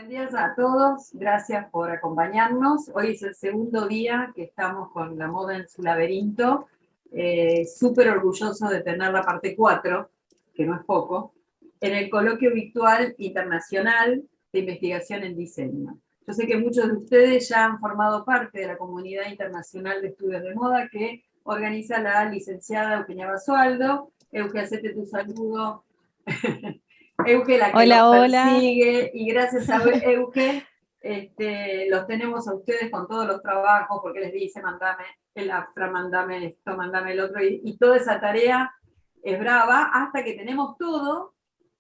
Buen día a todos, gracias por acompañarnos. Hoy es el segundo día que estamos con la moda en su laberinto. Súper orgulloso de tener la parte 4, que no es poco, en el Coloquio Virtual Internacional de Investigación en Diseño. Yo sé que muchos de ustedes ya han formado parte de la Comunidad Internacional de Estudios de Moda que organiza la licenciada Eugenia Basualdo. Euge, hacete tu saludo. Euge, la que Hola, los hola. persigue, y gracias a Euge los tenemos a ustedes con todos los trabajos, porque les dice, mandame el AFTRA, mandame esto, mandame el otro, y toda esa tarea es brava, hasta que tenemos todo,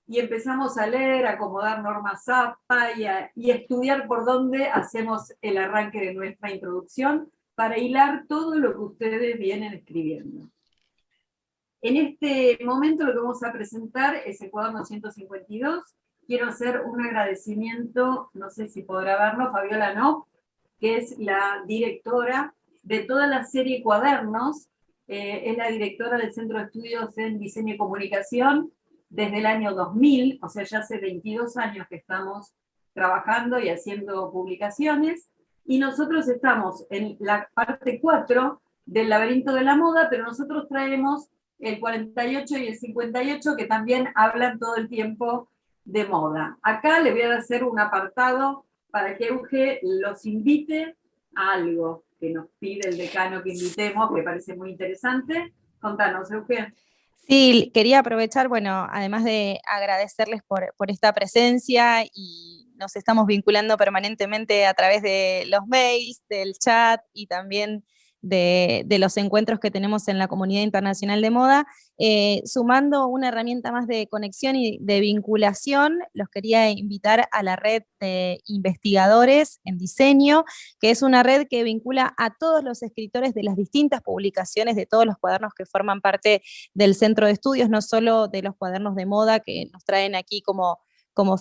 y empezamos a leer, a acomodar normas APA, y a estudiar por dónde hacemos el arranque de nuestra introducción, para hilar todo lo que ustedes vienen escribiendo. En este momento lo que vamos a presentar es el cuaderno 152. Quiero hacer un agradecimiento, no sé si podrá verlo, Fabiola No, que es la directora de toda la serie Cuadernos, es la directora del Centro de Estudios en Diseño y Comunicación desde el año 2000, o sea, ya hace 22 años que estamos trabajando y haciendo publicaciones, y nosotros estamos en la parte 4 del laberinto de la moda, pero nosotros traemos el 48 y el 58, que también hablan todo el tiempo de moda. Acá le voy a hacer un apartado para que Euge los invite a algo que nos pide el decano que invitemos, que parece muy interesante. Contanos, Euge. Sí, quería aprovechar, bueno, además de agradecerles por esta presencia y nos estamos vinculando permanentemente a través de los mails, del chat y también de los encuentros que tenemos en la Comunidad Internacional de Moda, sumando una herramienta más de conexión y de vinculación, los quería invitar a la red de investigadores en diseño, que es una red que vincula a todos los escritores de las distintas publicaciones de todos los cuadernos que forman parte del centro de estudios, no solo de los cuadernos de moda que nos traen aquí como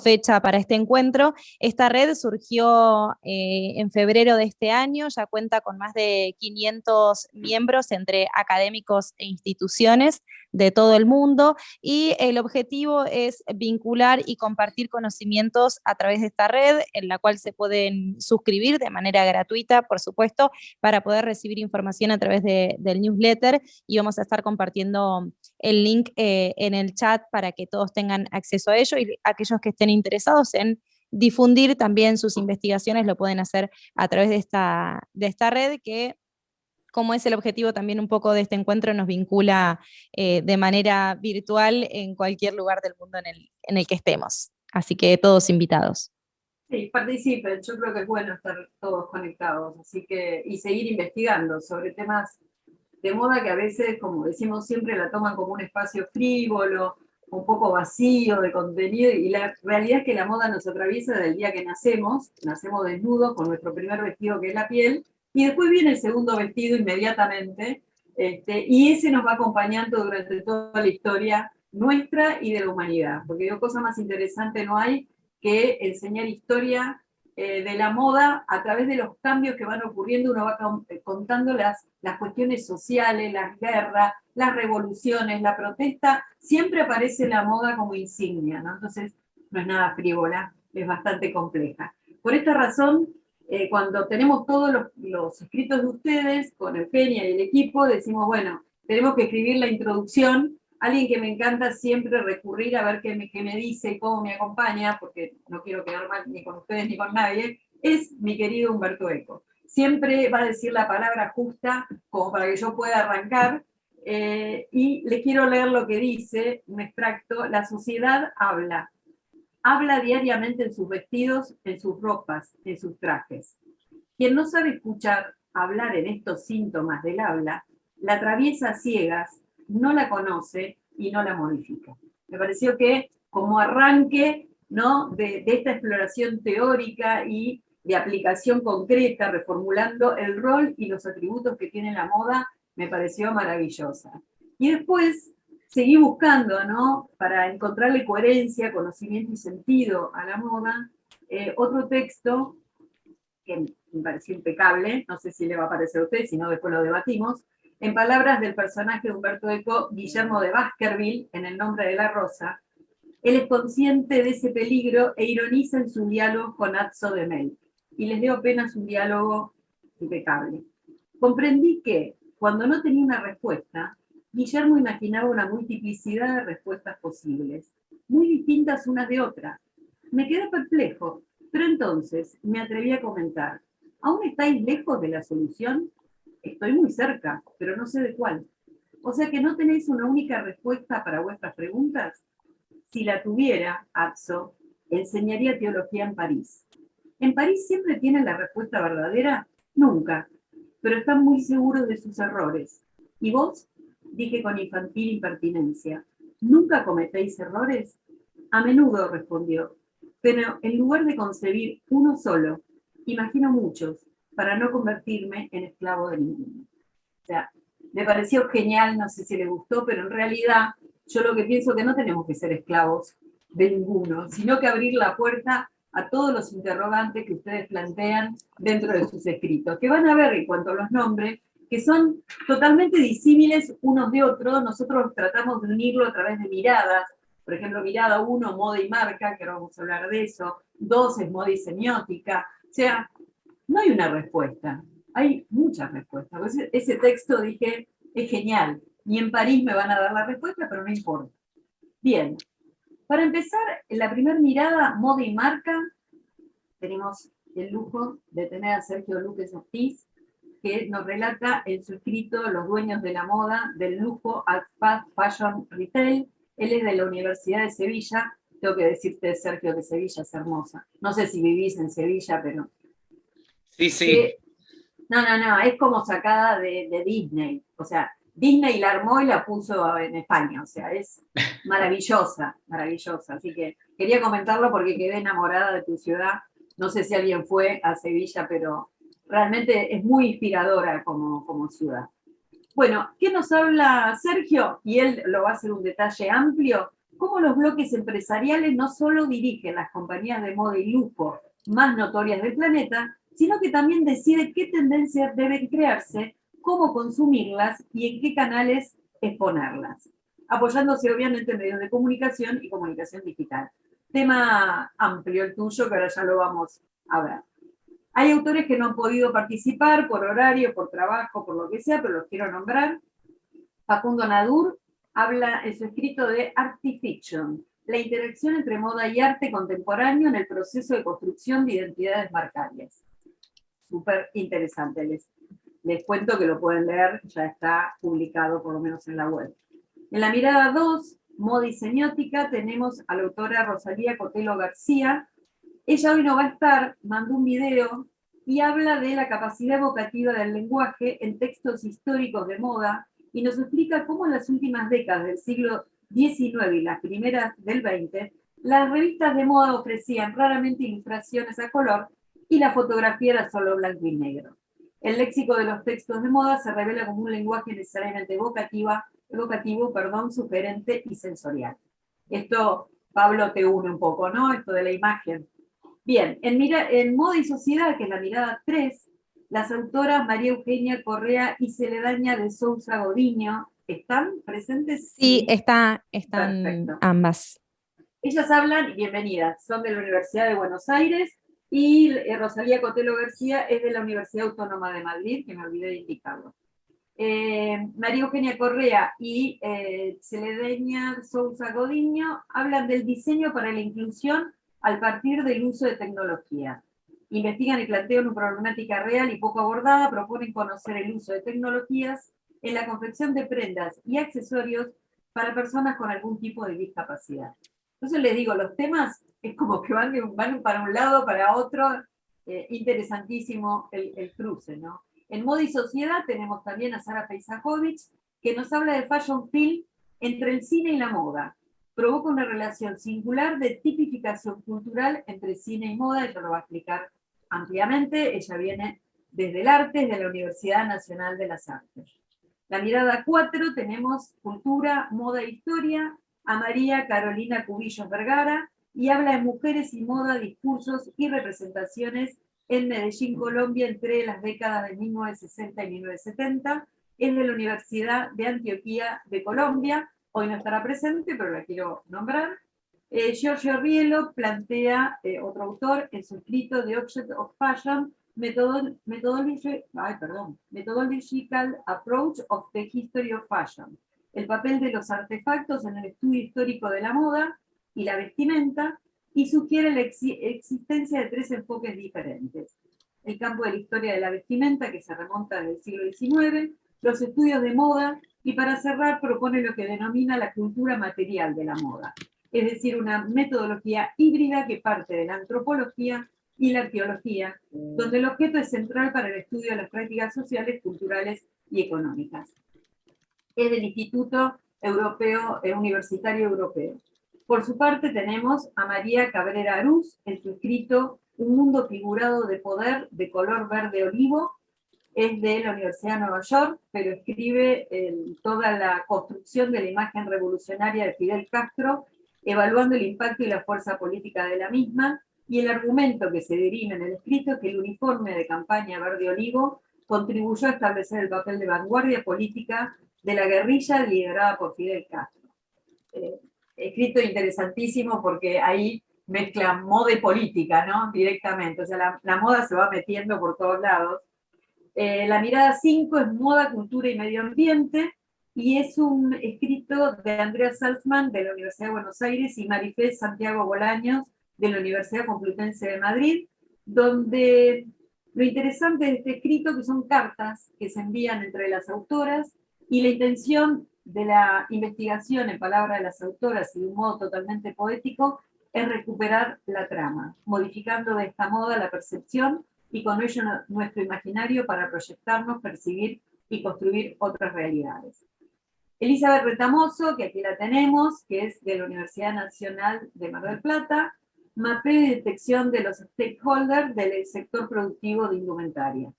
fecha para este encuentro. Esta red surgió en febrero de este año, ya cuenta con más de 500 miembros entre académicos e instituciones de todo el mundo, y el objetivo es vincular y compartir conocimientos a través de esta red, en la cual se pueden suscribir de manera gratuita, por supuesto, para poder recibir información a través del newsletter, y vamos a estar compartiendo el link en el chat para que todos tengan acceso a ello, y aquellos que estén interesados en difundir también sus investigaciones lo pueden hacer a través de esta red que, como es el objetivo también un poco de este encuentro, nos vincula de manera virtual en cualquier lugar del mundo en el que estemos. Así que todos invitados. Sí, participen, yo creo que es bueno estar todos conectados, así que, y seguir investigando sobre temas de moda que a veces, como decimos siempre, la toman como un espacio frívolo, un poco vacío de contenido, y la realidad es que la moda nos atraviesa desde el día que nacemos desnudos con nuestro primer vestido, que es la piel, y después viene el segundo vestido inmediatamente, y ese nos va acompañando durante toda la historia nuestra y de la humanidad, porque digo, cosa más interesante no hay que enseñar historia de la moda a través de los cambios que van ocurriendo. Uno va contando las cuestiones sociales, las guerras, las revoluciones, la protesta, siempre aparece la moda como insignia, ¿no? Entonces no es nada frívola, es bastante compleja. Por esta razón, cuando tenemos todos los escritos de ustedes, con Eugenia y el equipo, decimos, bueno, tenemos que escribir la introducción. Alguien que me encanta siempre recurrir a ver qué me dice y cómo me acompaña, porque no quiero quedar mal ni con ustedes ni con nadie, es mi querido Humberto Eco. Siempre va a decir la palabra justa como para que yo pueda arrancar, y les quiero leer lo que dice, un extracto. La sociedad habla diariamente en sus vestidos, en sus ropas, en sus trajes. Quien no sabe escuchar hablar en estos síntomas del habla, la atraviesa a ciegas, no la conoce y no la modifica. Me pareció que como arranque, ¿no?, de esta exploración teórica y de aplicación concreta, reformulando el rol y los atributos que tiene la moda, me pareció maravillosa. Y después seguí buscando, ¿no?, para encontrarle coherencia, conocimiento y sentido a la moda, otro texto que me pareció impecable, no sé si le va a parecer a usted, si no después lo debatimos, en palabras del personaje de Humberto Eco, Guillermo de Baskerville, en El nombre de la rosa, Él es consciente de ese peligro e ironiza en su diálogo con Atzo de Mel. Y les dio apenas un diálogo impecable. Comprendí que, cuando no tenía una respuesta, Guillermo imaginaba una multiplicidad de respuestas posibles, muy distintas unas de otras. Me quedé perplejo, pero entonces me atreví a comentar: ¿aún estáis lejos de la solución? Estoy muy cerca, pero no sé de cuál. O sea que no tenéis una única respuesta para vuestras preguntas. Si la tuviera, Atzo, enseñaría teología en París. ¿En París siempre tienen la respuesta verdadera? Nunca, pero están muy seguros de sus errores. ¿Y vos? Dije con infantil impertinencia. ¿Nunca cometéis errores? A menudo, respondió, pero en lugar de concebir uno solo, imagino muchos, para no convertirme en esclavo de ninguno. O sea, me pareció genial, no sé si le gustó, pero en realidad yo lo que pienso es que no tenemos que ser esclavos de ninguno, sino que abrir la puerta a todos los interrogantes que ustedes plantean dentro de sus escritos, que van a ver en cuanto a los nombres, que son totalmente disímiles unos de otros. Nosotros tratamos de unirlo a través de miradas. Por ejemplo, mirada 1, moda y marca, que ahora vamos a hablar de eso. 2 es moda y semiótica. O sea, no hay una respuesta, hay muchas respuestas. Pues ese texto, dije, es genial. Ni en París me van a dar la respuesta, pero no importa. Bien, para empezar, en la primera mirada, moda y marca, tenemos el lujo de tener a Sergio Luques Ortiz, que nos relata en su escrito Los dueños de la moda, del lujo at fast fashion retail. Él es de la Universidad de Sevilla. Tengo que decirte, Sergio, que Sevilla es hermosa. No sé si vivís en Sevilla, pero Sí, sí. que no, es como sacada de Disney. O sea, Disney la armó y la puso en España. O sea, es maravillosa, maravillosa. Así que quería comentarlo porque quedé enamorada de tu ciudad. No sé si alguien fue a Sevilla, pero realmente es muy inspiradora como ciudad. Bueno, ¿qué nos habla Sergio? Y él lo va a hacer un detalle amplio. Cómo los bloques empresariales no solo dirigen las compañías de moda y lujo más notorias del planeta, sino que también decide qué tendencias deben crearse, cómo consumirlas y en qué canales exponerlas, apoyándose obviamente en medios de comunicación y comunicación digital. Tema amplio el tuyo, que ahora ya lo vamos a ver. Hay autores que no han podido participar por horario, por trabajo, por lo que sea, pero los quiero nombrar. Facundo Nadur habla en su escrito de Artifiction, la interacción entre moda y arte contemporáneo en el proceso de construcción de identidades marcarias. Súper interesante. Les cuento que lo pueden leer, ya está publicado por lo menos en la web. En la mirada 2, moda y semiótica, tenemos a la autora Rosalía Cotelo García. Ella hoy no va a estar, mandó un video y habla de la capacidad evocativa del lenguaje en textos históricos de moda y nos explica cómo en las últimas décadas del siglo XIX y las primeras del XX, las revistas de moda ofrecían raramente ilustraciones a color y la fotografía era solo blanco y negro. El léxico de los textos de moda se revela como un lenguaje necesariamente evocativo, sugerente y sensorial. Esto, Pablo, te une un poco, ¿no? Esto de la imagen. Bien, en Moda y Sociedad, que es la mirada 3, las autoras María Eugenia Correa y Celedaña de Sousa Godiño, ¿están presentes? Sí, están Perfecto. ambas. Ellas hablan, bienvenidas, son de la Universidad de Buenos Aires, y Rosalía Cotelo García es de la Universidad Autónoma de Madrid, que me olvidé de indicarlo. María Eugenia Correa y Celedeña Sousa Godiño hablan del diseño para la inclusión al partir del uso de tecnología. Investigan y plantean una problemática real y poco abordada, proponen conocer el uso de tecnologías en la confección de prendas y accesorios para personas con algún tipo de discapacidad. Entonces les digo, los temas es como que van para un lado, para otro, interesantísimo el cruce, ¿no? En Moda y Sociedad tenemos también a Sara Peisajovic, que nos habla de fashion film entre el cine y la moda. Provoca una relación singular de tipificación cultural entre cine y moda. Ella lo va a explicar ampliamente. Ella viene desde el arte, desde la Universidad Nacional de las Artes. La mirada 4 tenemos cultura, moda e historia, a María Carolina Cubillos Vergara, y habla de mujeres y moda, discursos y representaciones en Medellín, Colombia, entre las décadas de 1960 y 1970. Es de la Universidad de Antioquia de Colombia. Hoy no estará presente, pero la quiero nombrar. Giorgio Riello plantea, otro autor, en su escrito The Object of Fashion, Methodological Approach of the History of Fashion, el papel de los artefactos en el estudio histórico de la moda y la vestimenta, y sugiere la existencia de 3 enfoques diferentes. El campo de la historia de la vestimenta, que se remonta del siglo XIX, los estudios de moda, y para cerrar propone lo que denomina la cultura material de la moda, es decir, una metodología híbrida que parte de la antropología y la arqueología, donde el objeto es central para el estudio de las prácticas sociales, culturales y económicas. Es del Instituto Universitario Europeo. Por su parte tenemos a María Cabrera Arús en su escrito Un mundo figurado de poder de color verde olivo. Es de la Universidad de Nueva York, pero escribe toda la construcción de la imagen revolucionaria de Fidel Castro, evaluando el impacto y la fuerza política de la misma, y el argumento que se deriva en el escrito es que el uniforme de campaña verde olivo contribuyó a establecer el papel de vanguardia política de la guerrilla liderada por Fidel Castro. Escrito interesantísimo porque ahí mezcla moda y política, ¿no? Directamente, o sea, la moda se va metiendo por todos lados. La mirada 5 es moda, cultura y medio ambiente, y es un escrito de Andrea Salzman de la Universidad de Buenos Aires y Marifé Santiago Bolaños de la Universidad Complutense de Madrid, donde lo interesante de este escrito que son cartas que se envían entre las autoras, y la intención de la investigación en palabras de las autoras y de un modo totalmente poético es recuperar la trama, modificando de esta moda la percepción y con ello nuestro imaginario para proyectarnos, percibir y construir otras realidades. Elizabeth Retamoso, que aquí la tenemos, que es de la Universidad Nacional de Mar del Plata, mapeo y detección de los stakeholders del sector productivo de indumentaria.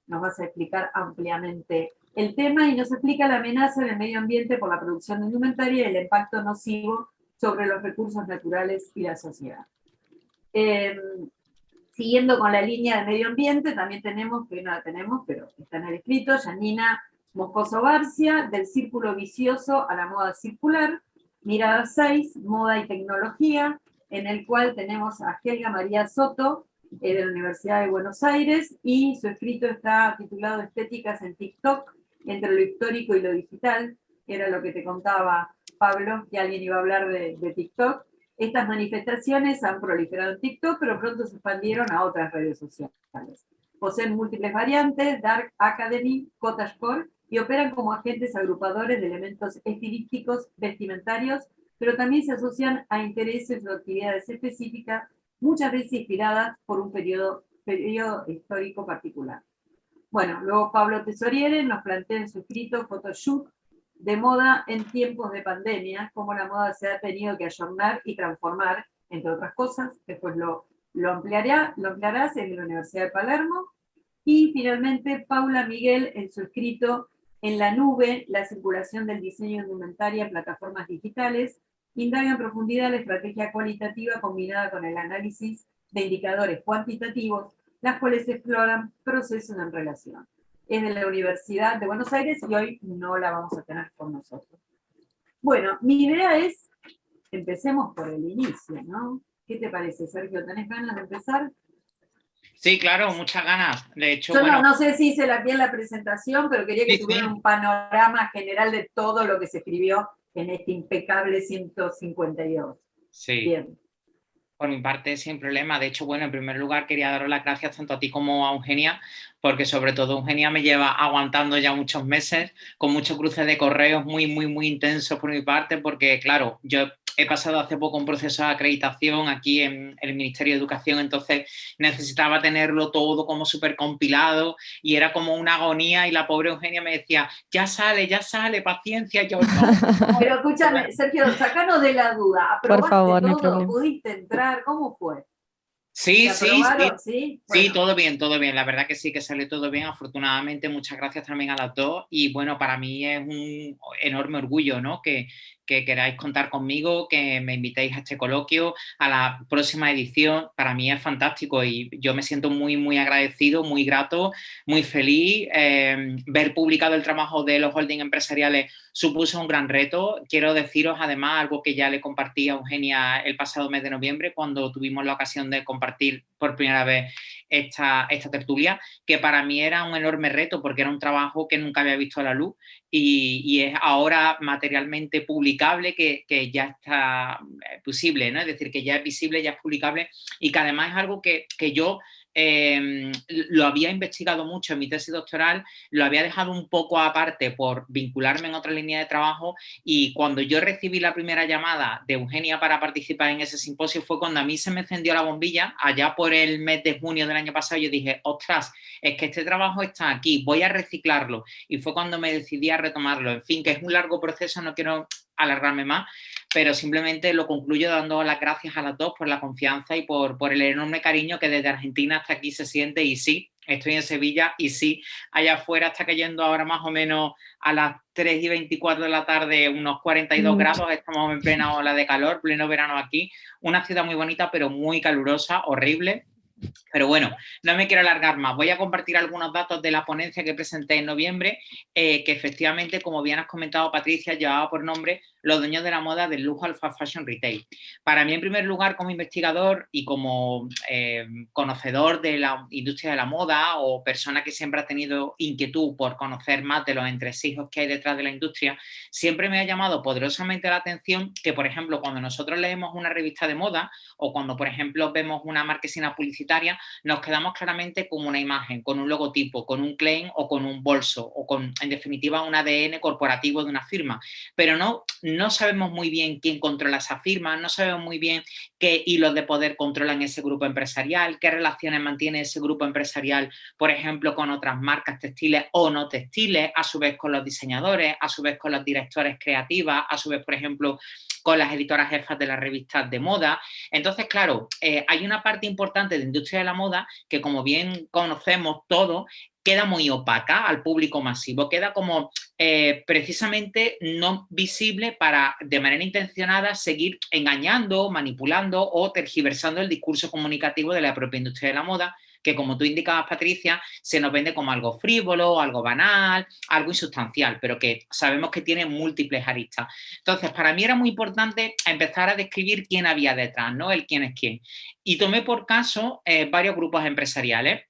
Nos vas a explicar ampliamente el tema y nos explica la amenaza en el medio ambiente por la producción de indumentaria y el impacto nocivo sobre los recursos naturales y la sociedad. Siguiendo con la línea de medio ambiente, también tenemos, que no la tenemos, pero está en el escrito, Janina Moscoso Barcia, del círculo vicioso a la moda circular, mirada 6, moda y tecnología, en el cual tenemos a Helga María Soto, de la Universidad de Buenos Aires, y su escrito está titulado Estéticas en TikTok, entre lo histórico y lo digital, que era lo que te contaba Pablo, que alguien iba a hablar de TikTok. Estas manifestaciones han proliferado en TikTok, pero pronto se expandieron a otras redes sociales. Poseen múltiples variantes, Dark Academy, Cottagecore, y operan como agentes agrupadores de elementos estilísticos, vestimentarios, pero también se asocian a intereses o actividades específicas, muchas veces inspiradas por un periodo histórico particular. Bueno, luego Pablo Tesoriere nos plantea en su escrito Photoshoot de moda en tiempos de pandemia, cómo la moda se ha tenido que ayornar y transformar, entre otras cosas. Después lo ampliarás en la Universidad de Palermo. Y finalmente Paula Miguel en su escrito En la nube, la circulación del diseño indumentaria en plataformas digitales, indaga en profundidad la estrategia cualitativa combinada con el análisis de indicadores cuantitativos, las cuales exploran procesos en relación. Es de la Universidad de Buenos Aires y hoy no la vamos a tener con nosotros. Bueno, mi idea es, empecemos por el inicio, ¿no? ¿Qué te parece, Sergio? ¿Tenés ganas de empezar? Sí, claro, muchas ganas. De hecho, yo bueno, no sé si hice bien la presentación, pero quería que tuvieran un panorama general de todo lo que se escribió en este impecable 152. Sí. Bien. Por mi parte, sin problema. De hecho, bueno, en primer lugar quería daros las gracias tanto a ti como a Eugenia, porque sobre todo Eugenia me lleva aguantando ya muchos meses, con muchos cruces de correos muy intensos por mi parte, porque claro, yo he pasado hace poco un proceso de acreditación aquí en el Ministerio de Educación, entonces necesitaba tenerlo todo como súper compilado y era como una agonía y la pobre Eugenia me decía, ya sale, paciencia, yo no. Pero escúchame, Sergio, sacanos de la duda, ¿aprobaste Por favor, todo? no hay problema. ¿Pudiste entrar? ¿Cómo fue? Sí, ¿Se sí, sí. aprobaron? Sí, Sí, bueno. todo bien, todo bien. La verdad que sí, que salió todo bien. Afortunadamente, muchas gracias también a las dos. Y bueno, para mí es un enorme orgullo, ¿no? Que queráis contar conmigo, que me invitéis a este coloquio, a la próxima edición. Para mí es fantástico y yo me siento muy, muy agradecido, muy grato, muy feliz. Ver publicado el trabajo de los holding empresariales supuso un gran reto. Quiero deciros además algo que ya le compartí a Eugenia el pasado mes de noviembre, cuando tuvimos la ocasión de compartir por primera vez esta tertulia, que para mí era un enorme reto porque era un trabajo que nunca había visto la luz y es ahora materialmente publicable, que ya está posible, ¿no? Es decir, que ya es visible, ya es publicable y que además es algo que yo lo había investigado mucho en mi tesis doctoral, lo había dejado un poco aparte por vincularme en otra línea de trabajo y cuando yo recibí la primera llamada de Eugenia para participar en ese simposio fue cuando a mí se me encendió la bombilla, allá por el mes de junio del año pasado. Yo dije, ostras, es que este trabajo está aquí, voy a reciclarlo y fue cuando me decidí a retomarlo. En fin, que es un largo proceso, no quiero alargarme más, pero simplemente lo concluyo dando las gracias a las dos por la confianza y por el enorme cariño que desde Argentina hasta aquí se siente. Y sí, estoy en Sevilla y sí, allá afuera está cayendo ahora más o menos a las 3:24 de la tarde unos 42 grados, estamos en plena ola de calor, pleno verano aquí, una ciudad muy bonita pero muy calurosa, horrible. Pero bueno, no me quiero alargar más. Voy a compartir algunos datos de la ponencia que presenté en noviembre, que efectivamente, como bien has comentado, Patricia, llevaba por nombre Los dueños de la moda del lujo al fast fashion retail. Para mí, en primer lugar, como investigador y como conocedor de la industria de la moda o persona que siempre ha tenido inquietud por conocer más de los entresijos que hay detrás de la industria, siempre me ha llamado poderosamente la atención que, por ejemplo, cuando nosotros leemos una revista de moda o cuando, por ejemplo, vemos una marquesina publicitaria, nos quedamos claramente con una imagen, con un logotipo, con un claim o con un bolso o con, en definitiva, un ADN corporativo de una firma. Pero no sabemos muy bien quién controla esa firma, no sabemos muy bien qué hilos de poder controlan ese grupo empresarial, qué relaciones mantiene ese grupo empresarial, por ejemplo, con otras marcas textiles o no textiles, a su vez con los diseñadores, a su vez con los directores creativas, a su vez, por ejemplo, con las editoras jefas de las revistas de moda. Entonces, claro, hay una parte importante de industria de la moda que, como bien conocemos todos, queda muy opaca al público masivo, queda como precisamente no visible para, de manera intencionada, seguir engañando, manipulando o tergiversando el discurso comunicativo de la propia industria de la moda, que, como tú indicabas, Patricia, se nos vende como algo frívolo, algo banal, algo insustancial, pero que sabemos que tiene múltiples aristas. Entonces, para mí era muy importante empezar a describir quién había detrás, ¿no? El quién es quién. Y tomé por caso varios grupos empresariales,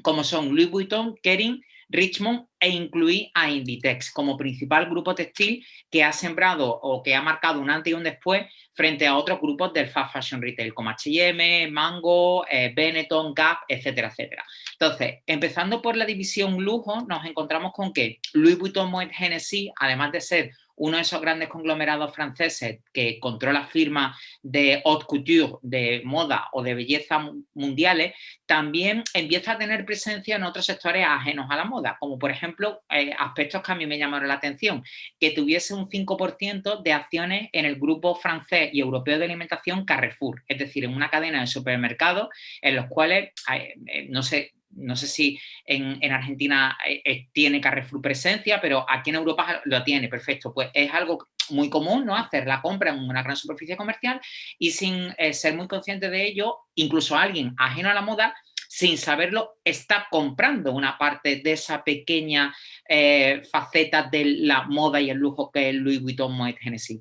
como son Louis Vuitton, Kering, Richmond, e incluí a Inditex como principal grupo textil que ha sembrado o que ha marcado un antes y un después frente a otros grupos del fast fashion retail como H&M, Mango, Benetton, Gap, etcétera, etcétera. Entonces, empezando por la división lujo, nos encontramos con que Louis Vuitton Moet Hennessy, además de ser uno de esos grandes conglomerados franceses que controla firmas de haute couture, de moda o de belleza mundiales, también empieza a tener presencia en otros sectores ajenos a la moda, como por ejemplo aspectos que a mí me llamaron la atención, que tuviese un 5% de acciones en el grupo francés y europeo de alimentación Carrefour, es decir, en una cadena de supermercados en los cuales, no sé si en Argentina tiene Carrefour presencia, pero aquí en Europa lo tiene, perfecto. Pues es algo muy común, ¿no? Hacer la compra en una gran superficie comercial y sin ser muy consciente de ello, incluso alguien ajeno a la moda, sin saberlo, está comprando una parte de esa pequeña faceta de la moda y el lujo que es Louis Vuitton Moet Hennessy.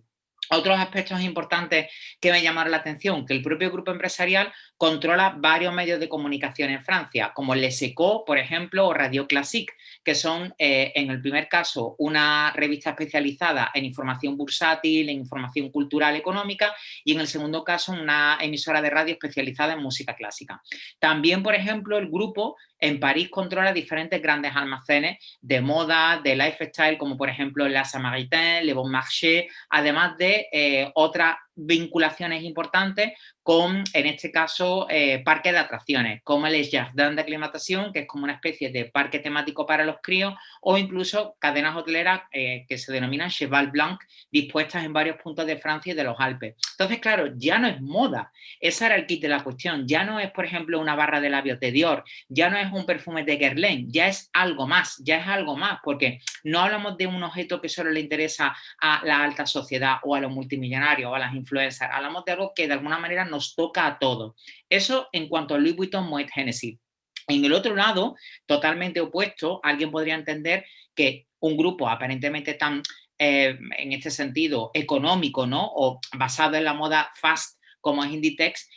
Otros aspectos importantes que me llamaron la atención, que el propio grupo empresarial controla varios medios de comunicación en Francia, como Les Echos, por ejemplo, o Radio Classique, que son, en el primer caso, una revista especializada en información bursátil, en información cultural, económica, y en el segundo caso, una emisora de radio especializada en música clásica. También, por ejemplo, el grupo en París controla diferentes grandes almacenes de moda, de lifestyle, como por ejemplo La Samaritaine, Le Bon Marché, además de otras vinculaciones importantes con, en este caso, parques de atracciones, como el Jardin d'Acclimatation, que es como una especie de parque temático para los críos, o incluso cadenas hoteleras que se denominan Cheval Blanc, dispuestas en varios puntos de Francia y de los Alpes. Entonces, claro, ya no es moda. Ese era el kit de la cuestión. Ya no es, por ejemplo, una barra de labios de Dior, ya no es un perfume de Guerlain, ya es algo más, porque no hablamos de un objeto que solo le interesa a la alta sociedad o a los multimillonarios o a las influencers, hablamos de algo que de alguna manera nos toca a todos. Eso en cuanto a Louis Vuitton Moet Hennessy. En el otro lado, totalmente opuesto, alguien podría entender que un grupo aparentemente tan, en este sentido, económico, ¿no? O basado en la moda fast como es Inditex,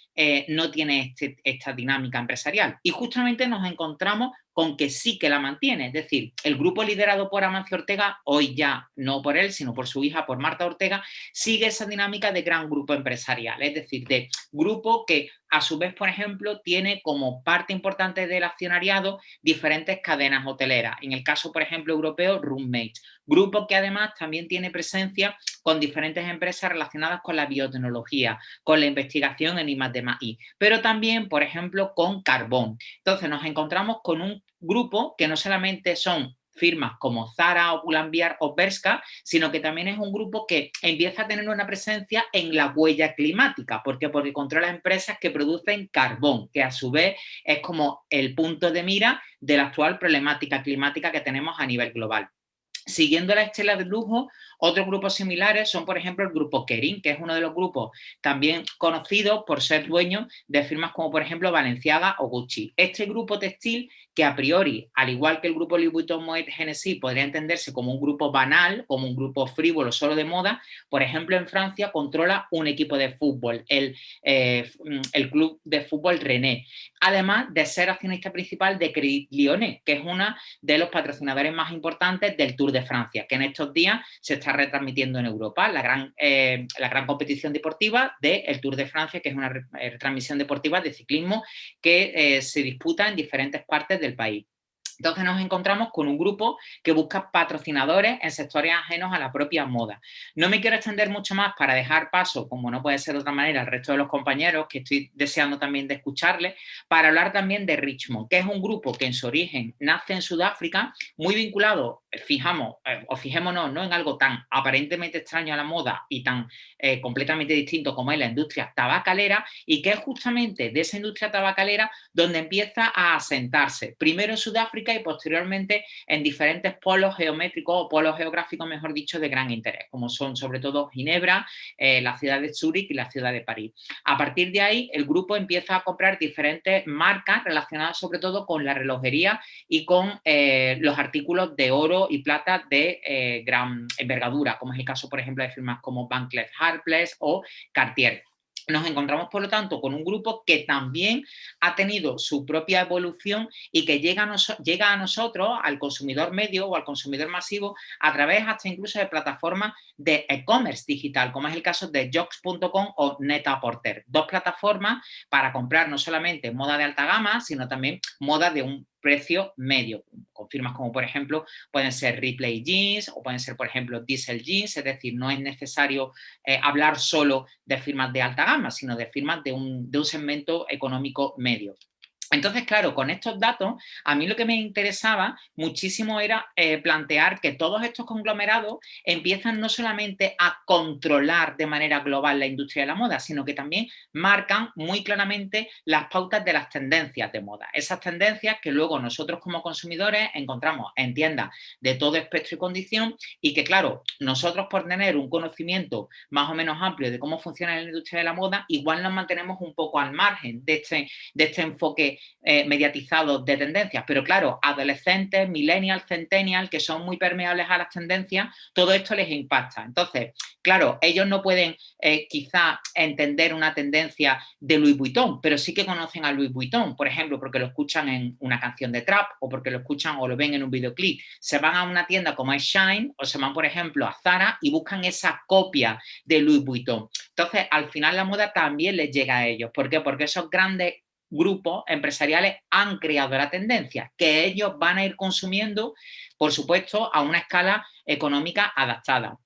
no tiene esta dinámica empresarial. Y justamente nos encontramos con que sí que la mantiene. Es decir, el grupo liderado por Amancio Ortega, hoy ya no por él, sino por su hija, por Marta Ortega, sigue esa dinámica de gran grupo empresarial. Es decir, de grupo que a su vez, por ejemplo, tiene como parte importante del accionariado diferentes cadenas hoteleras. En el caso, por ejemplo, europeo, Roommates. Grupo que además también tiene presencia con diferentes empresas relacionadas con la biotecnología, con la investigación en I+D+I, pero también, por ejemplo, con carbón. Entonces nos encontramos con un grupo que no solamente son firmas como Zara o Pull&Bear o Bershka, sino que también es un grupo que empieza a tener una presencia en la huella climática. ¿Por qué? Porque controla empresas que producen carbón, que a su vez es como el punto de mira de la actual problemática climática que tenemos a nivel global. Siguiendo la estela de lujo, otros grupos similares son, por ejemplo, el grupo Kering, que es uno de los grupos también conocidos por ser dueños de firmas como, por ejemplo, Balenciaga o Gucci. Este grupo textil, que a priori, al igual que el grupo Louis Vuitton Moet Hennessy, podría entenderse como un grupo banal, como un grupo frívolo solo de moda, por ejemplo, en Francia controla un equipo de fútbol, el club de fútbol René, además de ser accionista principal de Credit Lyonnais, que es uno de los patrocinadores más importantes del Tour de Francia, que en estos días se está retransmitiendo en Europa, la gran competición deportiva del Tour de Francia, que es una retransmisión deportiva de ciclismo que se disputa en diferentes partes del país. Entonces nos encontramos con un grupo que busca patrocinadores en sectores ajenos a la propia moda. No me quiero extender mucho más para dejar paso, como no puede ser de otra manera, al resto de los compañeros, que estoy deseando también de escucharles, para hablar también de Richemont, que es un grupo que en su origen nace en Sudáfrica, muy vinculado, fijémonos, ¿no?, en algo tan aparentemente extraño a la moda y tan completamente distinto como es la industria tabacalera, y que es justamente de esa industria tabacalera donde empieza a asentarse, primero en Sudáfrica y posteriormente en diferentes polos geométricos o polos geográficos, mejor dicho, de gran interés, como son sobre todo Ginebra, la ciudad de Zúrich y la ciudad de París. A partir de ahí, el grupo empieza a comprar diferentes marcas relacionadas sobre todo con la relojería y con los artículos de oro y plata de gran envergadura, como es el caso, por ejemplo, de firmas como Van Cleef Arpels o Cartier. Nos encontramos, por lo tanto, con un grupo que también ha tenido su propia evolución y que llega a nosotros, al consumidor medio o al consumidor masivo, a través hasta incluso de plataformas de e-commerce digital, como es el caso de Jocks.com o Net-a-Porter. Dos plataformas para comprar no solamente moda de alta gama, sino también moda de un precio medio, con firmas como, por ejemplo, pueden ser Ripley Jeans o pueden ser, por ejemplo, Diesel Jeans, es decir, no es necesario hablar solo de firmas de alta gama, sino de firmas de un segmento económico medio. Entonces, claro, con estos datos, a mí lo que me interesaba muchísimo era plantear que todos estos conglomerados empiezan no solamente a controlar de manera global la industria de la moda, sino que también marcan muy claramente las pautas de las tendencias de moda. Esas tendencias que luego nosotros como consumidores encontramos en tiendas de todo espectro y condición y que, claro, nosotros por tener un conocimiento más o menos amplio de cómo funciona la industria de la moda, igual nos mantenemos un poco al margen de este enfoque mediatizados de tendencias, pero claro, adolescentes, millennials, centennials, que son muy permeables a las tendencias, todo esto les impacta. Entonces, claro, ellos no pueden quizá entender una tendencia de Louis Vuitton, pero sí que conocen a Louis Vuitton, por ejemplo, porque lo escuchan en una canción de trap o porque lo escuchan o lo ven en un videoclip. Se van a una tienda como es Shine o se van, por ejemplo, a Zara y buscan esa copia de Louis Vuitton. Entonces, al final la moda también les llega a ellos. ¿Por qué? Porque esos grandes grupos empresariales han creado la tendencia, que ellos van a ir consumiendo, por supuesto, a una escala económica adaptada.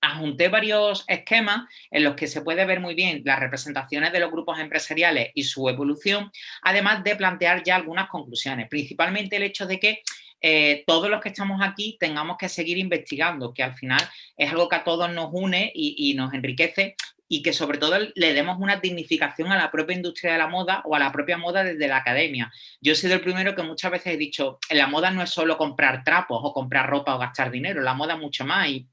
adjunté varios esquemas en los que se puede ver muy bien las representaciones de los grupos empresariales y su evolución, además de plantear ya algunas conclusiones, principalmente el hecho de que todos los que estamos aquí tengamos que seguir investigando, que al final es algo que a todos nos une y nos enriquece, y que sobre todo le demos una dignificación a la propia industria de la moda o a la propia moda desde la academia. Yo he sido el primero que muchas veces he dicho, la moda no es solo comprar trapos o comprar ropa o gastar dinero, la moda es mucho más, y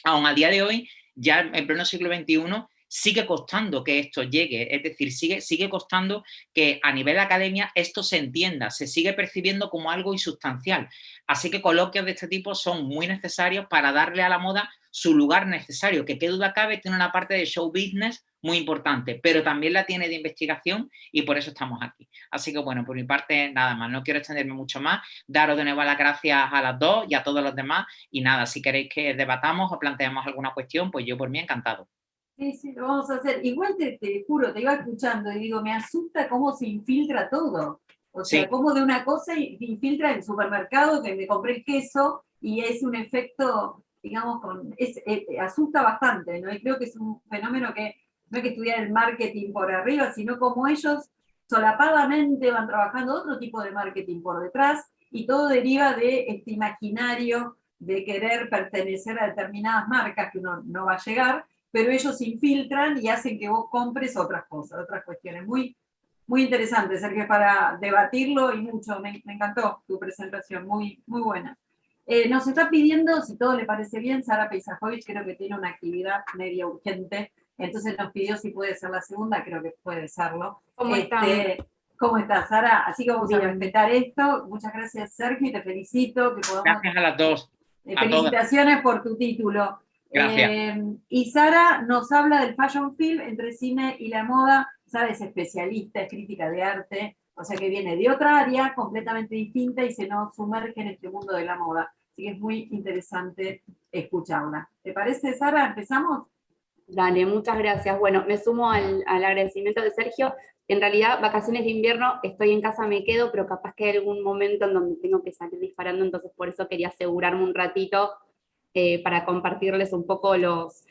aún a día de hoy, ya en pleno siglo XXI, sigue costando que esto llegue, es decir, sigue costando que a nivel academia esto se entienda, se sigue percibiendo como algo insustancial. Así que coloquios de este tipo son muy necesarios para darle a la moda su lugar necesario, que qué duda cabe, tiene una parte de show business muy importante, pero también la tiene de investigación y por eso estamos aquí. Así que bueno, por mi parte nada más, no quiero extenderme mucho más, daros de nuevo las gracias a las dos y a todos los demás y nada, si queréis que debatamos o planteemos alguna cuestión, pues yo por mí encantado. Sí, sí, lo vamos a hacer. Igual te juro, te iba escuchando y digo, me asusta cómo se infiltra todo. O sea, Sí. cómo de una cosa infiltra en el supermercado, que me compré el queso y es un efecto, digamos, asusta bastante, ¿no? Y creo que es un fenómeno que no hay que estudiar el marketing por arriba, sino como ellos solapadamente van trabajando otro tipo de marketing por detrás y todo deriva de este imaginario de querer pertenecer a determinadas marcas que uno no va a llegar, pero ellos infiltran y hacen que vos compres otras cosas, otras cuestiones. Muy, muy interesante, Sergio, para debatirlo y mucho. Me encantó tu presentación, muy, muy buena. Nos está pidiendo, si todo le parece bien, Sara Peisajovic, creo que tiene una actividad media urgente, entonces nos pidió si puede ser la segunda, creo que puede serlo. ¿Cómo están? ¿Cómo estás, Sara? Así que vamos Bien. a respetar esto. Muchas gracias, Sergio, y te felicito. Que podamos... Gracias a las dos. felicitaciones por tu título. Gracias. Y Sara nos habla del Fashion Film entre cine y la moda. Sara es especialista, es crítica de arte, o sea que viene de otra área completamente distinta y se nos sumerge en este mundo de la moda. Así que es muy interesante escucharla. ¿Te parece, Sara? ¿Empezamos? Dale, muchas gracias. Bueno, me sumo al agradecimiento de Sergio. En realidad, vacaciones de invierno, estoy en casa, me quedo, pero capaz que hay algún momento en donde tengo que salir disparando, entonces por eso quería asegurarme un ratito para compartirles un poco los...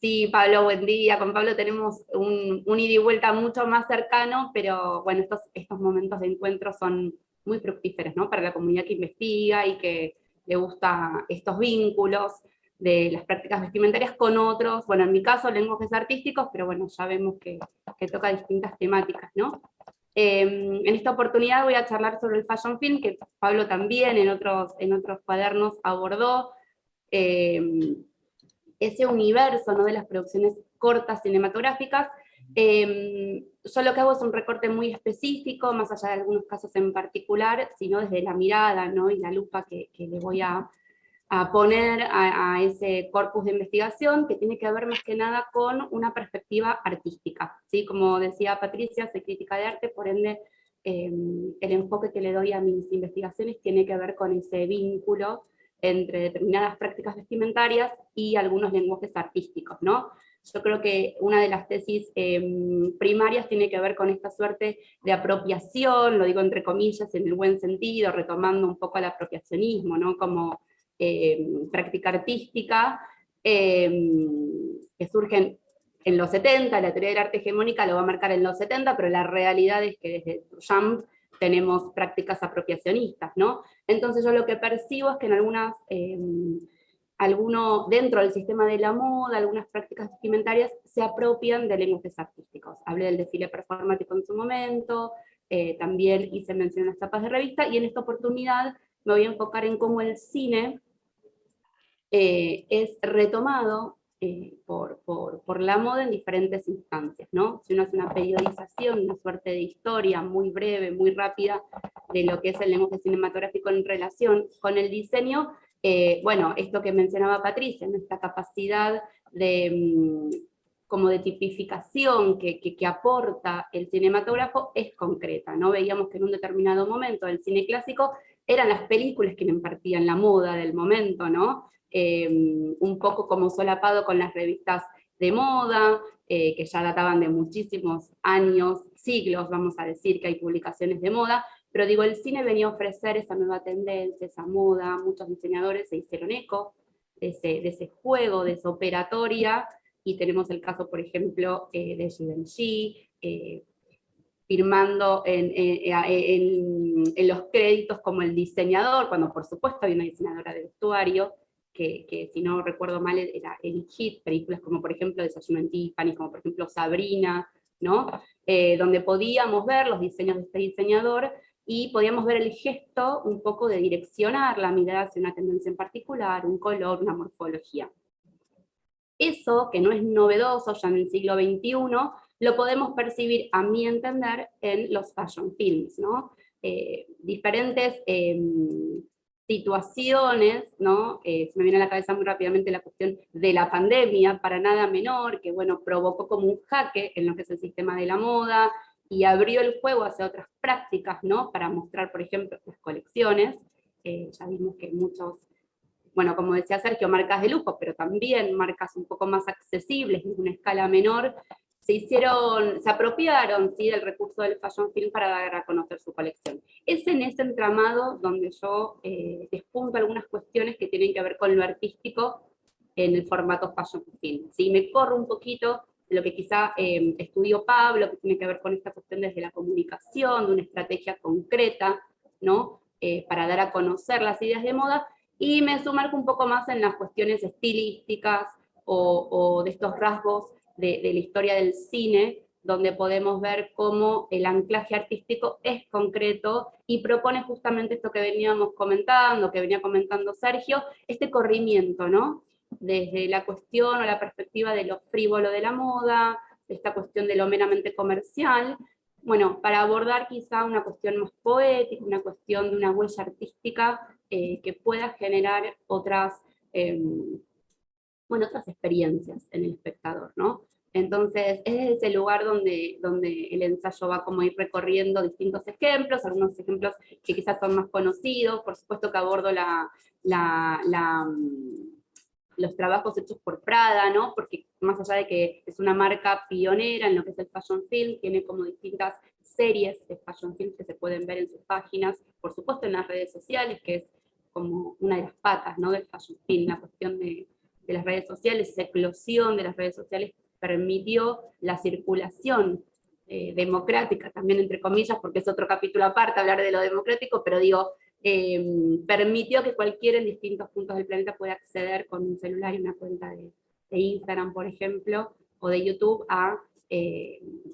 Sí, Pablo, buen día. Con Pablo tenemos un ida y vuelta mucho más cercano, pero bueno, estos momentos de encuentro son muy fructíferos, ¿no? Para la comunidad que investiga y que le gusta estos vínculos de las prácticas vestimentarias con otros, bueno, en mi caso lenguajes artísticos, pero bueno, ya vemos que toca distintas temáticas, ¿no? En esta oportunidad voy a charlar sobre el Fashion Film, que Pablo también en otros cuadernos abordó, ese universo, ¿no?, de las producciones cortas cinematográficas. Yo lo que hago es un recorte muy específico, más allá de algunos casos en particular, sino desde la mirada, ¿no?, y la lupa que le voy a poner a ese corpus de investigación, que tiene que ver más que nada con una perspectiva artística, ¿sí? Como decía Patricia, soy crítica de arte, por ende el enfoque que le doy a mis investigaciones tiene que ver con ese vínculo entre determinadas prácticas vestimentarias y algunos lenguajes artísticos, ¿no? Yo creo que una de las tesis primarias tiene que ver con esta suerte de apropiación, lo digo entre comillas en el buen sentido, retomando un poco el apropiacionismo, ¿no?, como práctica artística, que surgen en los 70, la teoría del arte hegemónica lo va a marcar en los 70, pero la realidad es que desde Duchamp tenemos prácticas apropiacionistas, ¿no? Entonces yo lo que percibo es que en dentro del sistema de la moda, algunas prácticas vestimentarias se apropian de lenguajes artísticos. Hablé del desfile performático en su momento, también hice mención a las tapas de revista, y en esta oportunidad me voy a enfocar en cómo el cine es retomado por la moda en diferentes instancias, ¿no? Si uno hace una periodización, una suerte de historia muy breve, muy rápida, de lo que es el lenguaje cinematográfico en relación con el diseño, bueno, esto que mencionaba Patricia, esta capacidad como de tipificación que aporta el cinematógrafo es concreta, ¿no? Veíamos que en un determinado momento del cine clásico eran las películas que impartían la moda del momento, ¿no? Un poco como solapado con las revistas de moda, que ya databan de muchísimos años, siglos, vamos a decir, que hay publicaciones de moda, pero digo, el cine venía a ofrecer esa nueva tendencia, esa moda, muchos diseñadores se hicieron eco de ese juego, de esa operatoria, y tenemos el caso, por ejemplo, de Givenchy, firmando en los créditos como el diseñador, cuando por supuesto había una diseñadora de vestuario, que si no recuerdo mal era Edith Heath, películas como por ejemplo Desayuno en Tiffany, como por ejemplo Sabrina, ¿no? Donde podíamos ver los diseños de este diseñador, y podíamos ver el gesto un poco de direccionar la mirada hacia una tendencia en particular, un color, una morfología. Eso, que no es novedoso ya en el siglo XXI, lo podemos percibir, a mi entender, en los fashion films, ¿no? Diferentes situaciones, ¿no? Se me viene a la cabeza muy rápidamente la cuestión de la pandemia, para nada menor, que bueno, provocó como un jaque en lo que es el sistema de la moda, y abrió el juego hacia otras prácticas, ¿no? Para mostrar, por ejemplo, las colecciones. Ya vimos que muchos, bueno, como decía Sergio, marcas de lujo, pero también marcas un poco más accesibles, en una escala menor, se apropiaron, ¿sí?, del recurso del fashion film para dar a conocer su colección. Es en ese entramado donde yo despunto algunas cuestiones que tienen que ver con lo artístico en el formato fashion film. ¿Sí? Me corro un poquito de lo que quizá estudió Pablo, que tiene que ver con esta cuestión desde la comunicación, de una estrategia concreta, ¿no? Para dar a conocer las ideas de moda, y me sumerjo un poco más en las cuestiones estilísticas o de estos rasgos de la historia del cine, donde podemos ver cómo el anclaje artístico es concreto y propone justamente esto que veníamos comentando, que venía comentando Sergio, este corrimiento, ¿no? Desde la cuestión o la perspectiva de lo frívolo de la moda, de esta cuestión de lo meramente comercial, bueno, para abordar quizá una cuestión más poética, una cuestión de una huella artística que pueda generar otras otras experiencias en el espectador, ¿no? Entonces, es ese lugar donde el ensayo va como a ir recorriendo distintos ejemplos, algunos ejemplos que quizás son más conocidos, por supuesto que abordo los trabajos hechos por Prada, ¿no? Porque más allá de que es una marca pionera en lo que es el fashion film, tiene como distintas series de fashion film que se pueden ver en sus páginas, por supuesto en las redes sociales, que es como una de las patas, ¿no?, del fashion film, la cuestión de las redes sociales, esa eclosión de las redes sociales permitió la circulación democrática, también entre comillas, porque es otro capítulo aparte hablar de lo democrático, pero digo, permitió que cualquiera en distintos puntos del planeta pueda acceder con un celular y una cuenta de Instagram, por ejemplo, o de YouTube, a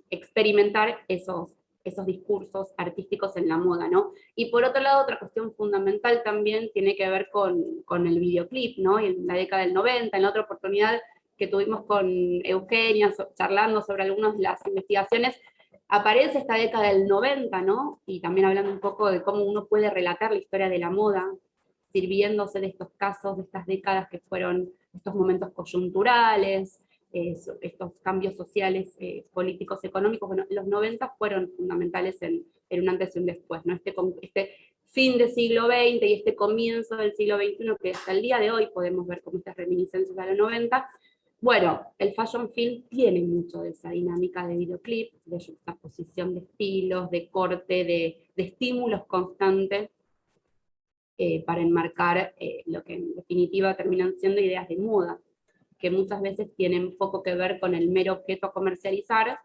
experimentar esos discursos artísticos en la moda, ¿no? Y por otro lado, otra cuestión fundamental también tiene que ver con el videoclip, ¿no? Y en la década del 90, en la otra oportunidad que tuvimos con Eugenia, charlando sobre algunas de las investigaciones, aparece esta década del 90, ¿no? Y también hablando un poco de cómo uno puede relatar la historia de la moda, sirviéndose de estos casos, de estas décadas que fueron estos momentos coyunturales, estos cambios sociales, políticos, económicos. Bueno, los 90 fueron fundamentales en un antes y un después, ¿no? Este fin del siglo XX y este comienzo del siglo XXI, que hasta el día de hoy podemos ver como estas reminiscencias de los 90, bueno, el fashion film tiene mucho de esa dinámica de videoclip, de juxtaposición de estilos, de corte, de estímulos constantes, para enmarcar lo que en definitiva terminan siendo ideas de moda, que muchas veces tienen poco que ver con el mero objeto a comercializar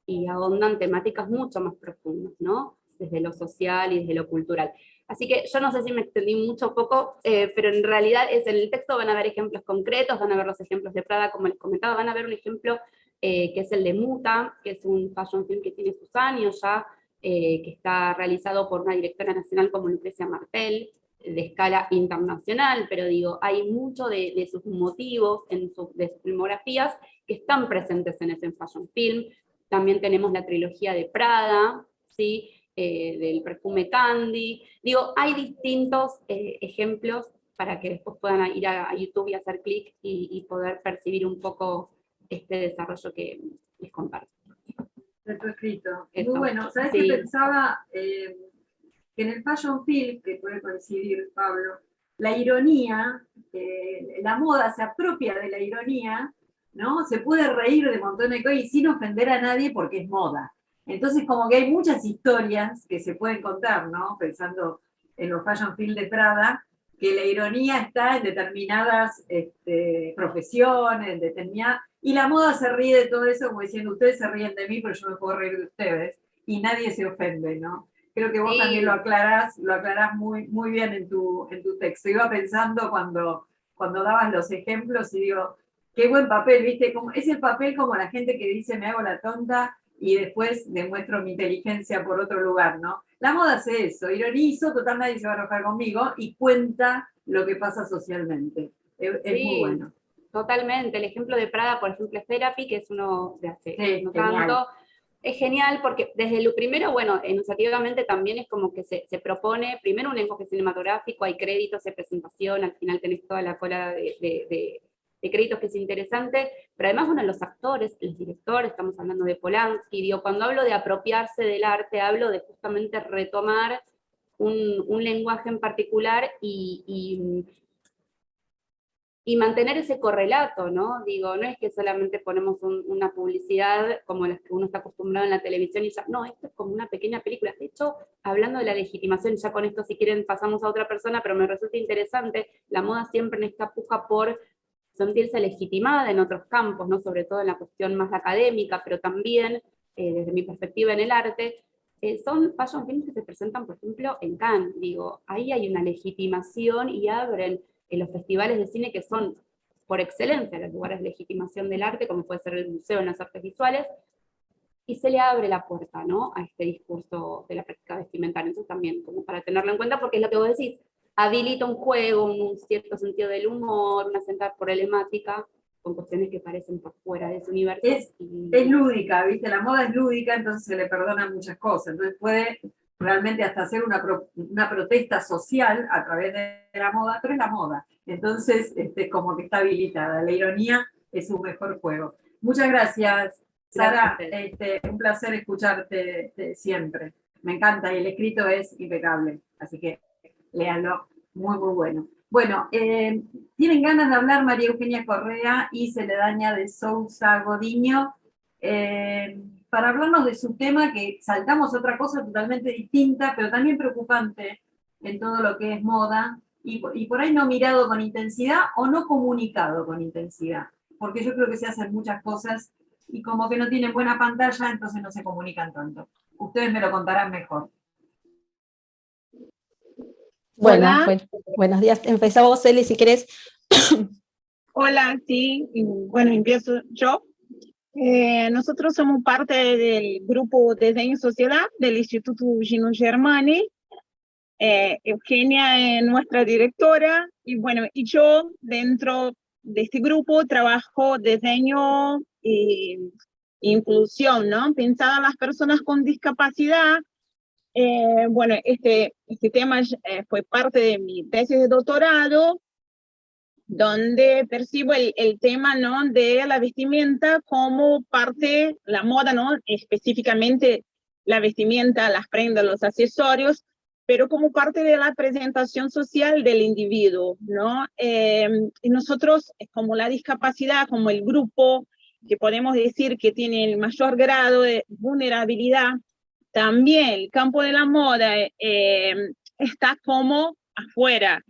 y ahondan temáticas mucho más profundas, ¿no? Desde lo social y desde lo cultural. Así que yo no sé si me extendí mucho o poco, pero en realidad en el texto van a ver ejemplos concretos, van a ver los ejemplos de Prada, como les comentaba, van a ver un ejemplo que es el de Muta, que es un fashion film que tiene sus años ya, que está realizado por una directora nacional como Lucrecia Martel, de escala internacional, pero digo, hay mucho de sus motivos, de sus filmografías, que están presentes en ese fashion film. También tenemos la trilogía de Prada, ¿sí? Del perfume Candy. Digo, hay distintos ejemplos para que después puedan ir a YouTube y hacer clic y poder percibir un poco este desarrollo que les comparto. Está escrito. Eso. Muy bueno. ¿Sabes Sí. qué pensaba? Que en el fashion film, que puede coincidir Pablo, la ironía, la moda se apropia de la ironía, ¿no? Se puede reír de un montón de cosas y sin ofender a nadie porque es moda. Entonces como que hay muchas historias que se pueden contar, ¿no? Pensando en los fashion film de Prada, que la ironía está en determinadas profesiones, y la moda se ríe de todo eso como diciendo, ustedes se ríen de mí, pero yo me puedo reír de ustedes, y nadie se ofende, ¿no? Creo que vos también lo aclarás muy, muy bien en tu texto. Iba pensando cuando dabas los ejemplos y digo, qué buen papel, ¿viste? Es el papel como la gente que dice me hago la tonta y después demuestro mi inteligencia por otro lugar, ¿no? La moda hace eso, ironizo, total nadie se va a enojar conmigo y cuenta lo que pasa socialmente. Es muy bueno. Totalmente. El ejemplo de Prada, por ejemplo, es Therapy, que es uno de hace no genial. tanto. Es genial porque desde lo primero, bueno, enunciativamente también es como que se propone primero un enfoque cinematográfico, hay créditos de presentación, al final tenés toda la cola de créditos que es interesante, pero además, bueno, los actores, los directores, estamos hablando de Polanski, digo, cuando hablo de apropiarse del arte, hablo de justamente retomar un lenguaje en particular y mantener ese correlato, ¿no? Digo, no es que solamente ponemos una publicidad como las que uno está acostumbrado en la televisión y ya, no, esto es como una pequeña película. De hecho, hablando de la legitimación, ya con esto si quieren pasamos a otra persona, pero me resulta interesante, la moda siempre en esta puja por sentirse legitimada en otros campos, ¿no? Sobre todo en la cuestión más académica, pero también, desde mi perspectiva en el arte, son fashion films que se presentan, por ejemplo, en Cannes. Digo, ahí hay una legitimación y abren en los festivales de cine que son, por excelencia, los lugares de legitimación del arte, como puede ser el museo en las artes visuales, y se le abre la puerta, ¿no?, a este discurso de la práctica vestimentaria. Eso también, como para tenerlo en cuenta, porque es lo que vos decís, habilita un juego, un cierto sentido del humor, una cierta problemática, con cuestiones que parecen por fuera de ese universo. Es lúdica, ¿viste? La moda es lúdica, entonces se le perdonan muchas cosas. Entonces puede realmente hasta hacer una protesta social a través de la moda, pero es la moda. Entonces, como que está habilitada. La ironía es un mejor juego. Muchas gracias, Sara. Un placer escucharte siempre. Me encanta y el escrito es impecable. Así que léanlo. Muy, muy bueno. Bueno, tienen ganas de hablar María Eugenia Correa y Celedania de Sousa Godiño para hablarnos de su tema, que saltamos a otra cosa totalmente distinta, pero también preocupante en todo lo que es moda, y por ahí no mirado con intensidad o no comunicado con intensidad, porque yo creo que se hacen muchas cosas y como que no tienen buena pantalla, entonces no se comunican tanto. Ustedes me lo contarán mejor. Bueno, pues, buenos días. Empezá vos, Eli, si querés. Hola, sí, bueno, empiezo yo. Nosotros somos parte del grupo Diseño Sociedad del Instituto Gino Germani. Eugenia es nuestra directora y bueno, y yo dentro de este grupo trabajo diseño e inclusión, ¿no? Pensada a las personas con discapacidad. Bueno, este tema fue parte de mi tesis de doctorado, donde percibo el tema, ¿no?, de la vestimenta como parte, la moda, ¿no?, específicamente la vestimenta, las prendas, los accesorios, pero como parte de la presentación social del individuo, ¿no? Y nosotros, como la discapacidad, como el grupo que podemos decir que tiene el mayor grado de vulnerabilidad, también el campo de la moda está como afuera.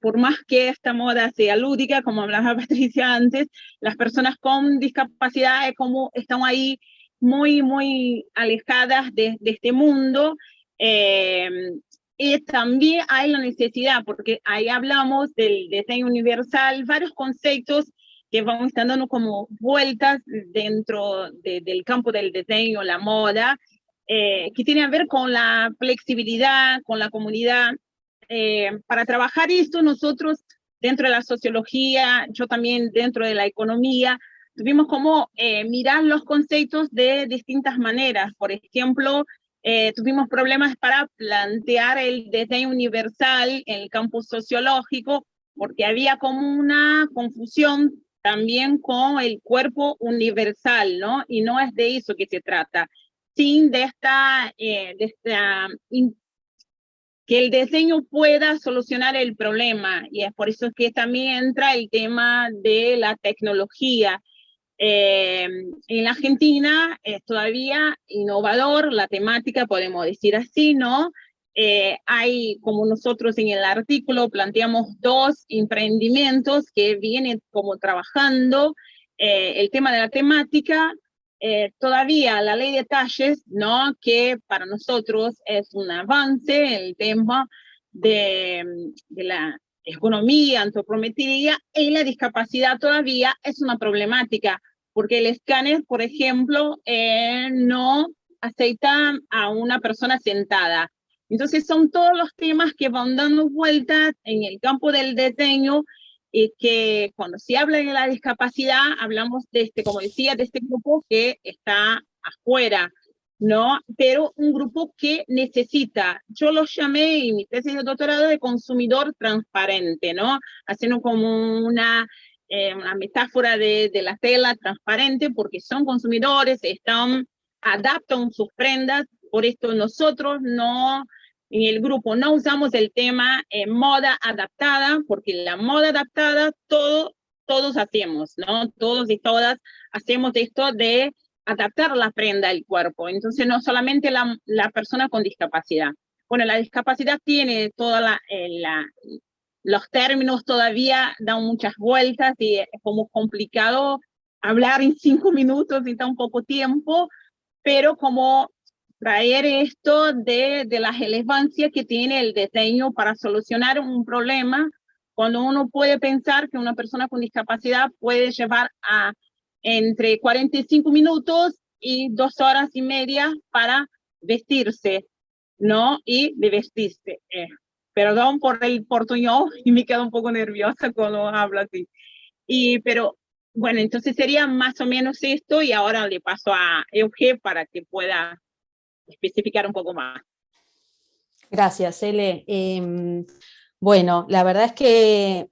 Por más que esta moda sea lúdica, como hablaba Patricia antes, las personas con discapacidad como están ahí muy, muy alejadas de este mundo. Y también hay la necesidad, porque ahí hablamos del diseño universal, varios conceptos que van estando como vueltas dentro del campo del diseño, la moda, que tiene a ver con la flexibilidad, con la comunidad. Para trabajar esto, nosotros dentro de la sociología, yo también dentro de la economía, tuvimos como mirar los conceptos de distintas maneras. Por ejemplo, tuvimos problemas para plantear el diseño universal en el campo sociológico, porque había como una confusión también con el cuerpo universal, ¿no? Y no es de eso que se trata, sin de esta que el diseño pueda solucionar el problema, y es por eso que también entra el tema de la tecnología. En la Argentina es todavía innovador la temática, podemos decir así, ¿no? hay, como nosotros en el artículo planteamos, 2 emprendimientos que vienen como trabajando el tema de la temática. Todavía la ley de talles, ¿no? Que para nosotros es un avance, el tema de la economía, antropometría, y la discapacidad todavía es una problemática, porque el escáner, por ejemplo, no acepta a una persona sentada. Entonces son todos los temas que van dando vueltas en el campo del diseño, y que cuando se habla de la discapacidad, hablamos de este, como decía, de este grupo que está afuera, ¿no? Pero un grupo que necesita, yo lo llamé en mi tesis de doctorado de consumidor transparente, ¿no? Haciendo como una metáfora de la tela transparente, porque son consumidores, adaptan sus prendas, por esto nosotros no, en el grupo no usamos el tema moda adaptada, porque la moda adaptada todos hacemos, ¿no? Todos y todas hacemos esto de adaptar la prenda al cuerpo. Entonces, no solamente la persona con discapacidad. Bueno, la discapacidad tiene toda los términos todavía dan muchas vueltas y es como complicado hablar en 5 minutos y tan poco tiempo, pero como traer esto de la relevancia que tiene el diseño para solucionar un problema, cuando uno puede pensar que una persona con discapacidad puede llevar a entre 45 minutos y 2 horas y media para vestirse, ¿no? Y de vestirse. Perdón por el portuñol, y me quedo un poco nerviosa cuando hablo así. Pero, bueno, entonces sería más o menos esto, y ahora le paso a Euge para que pueda especificar un poco más. Gracias, Ele. Bueno, la verdad es que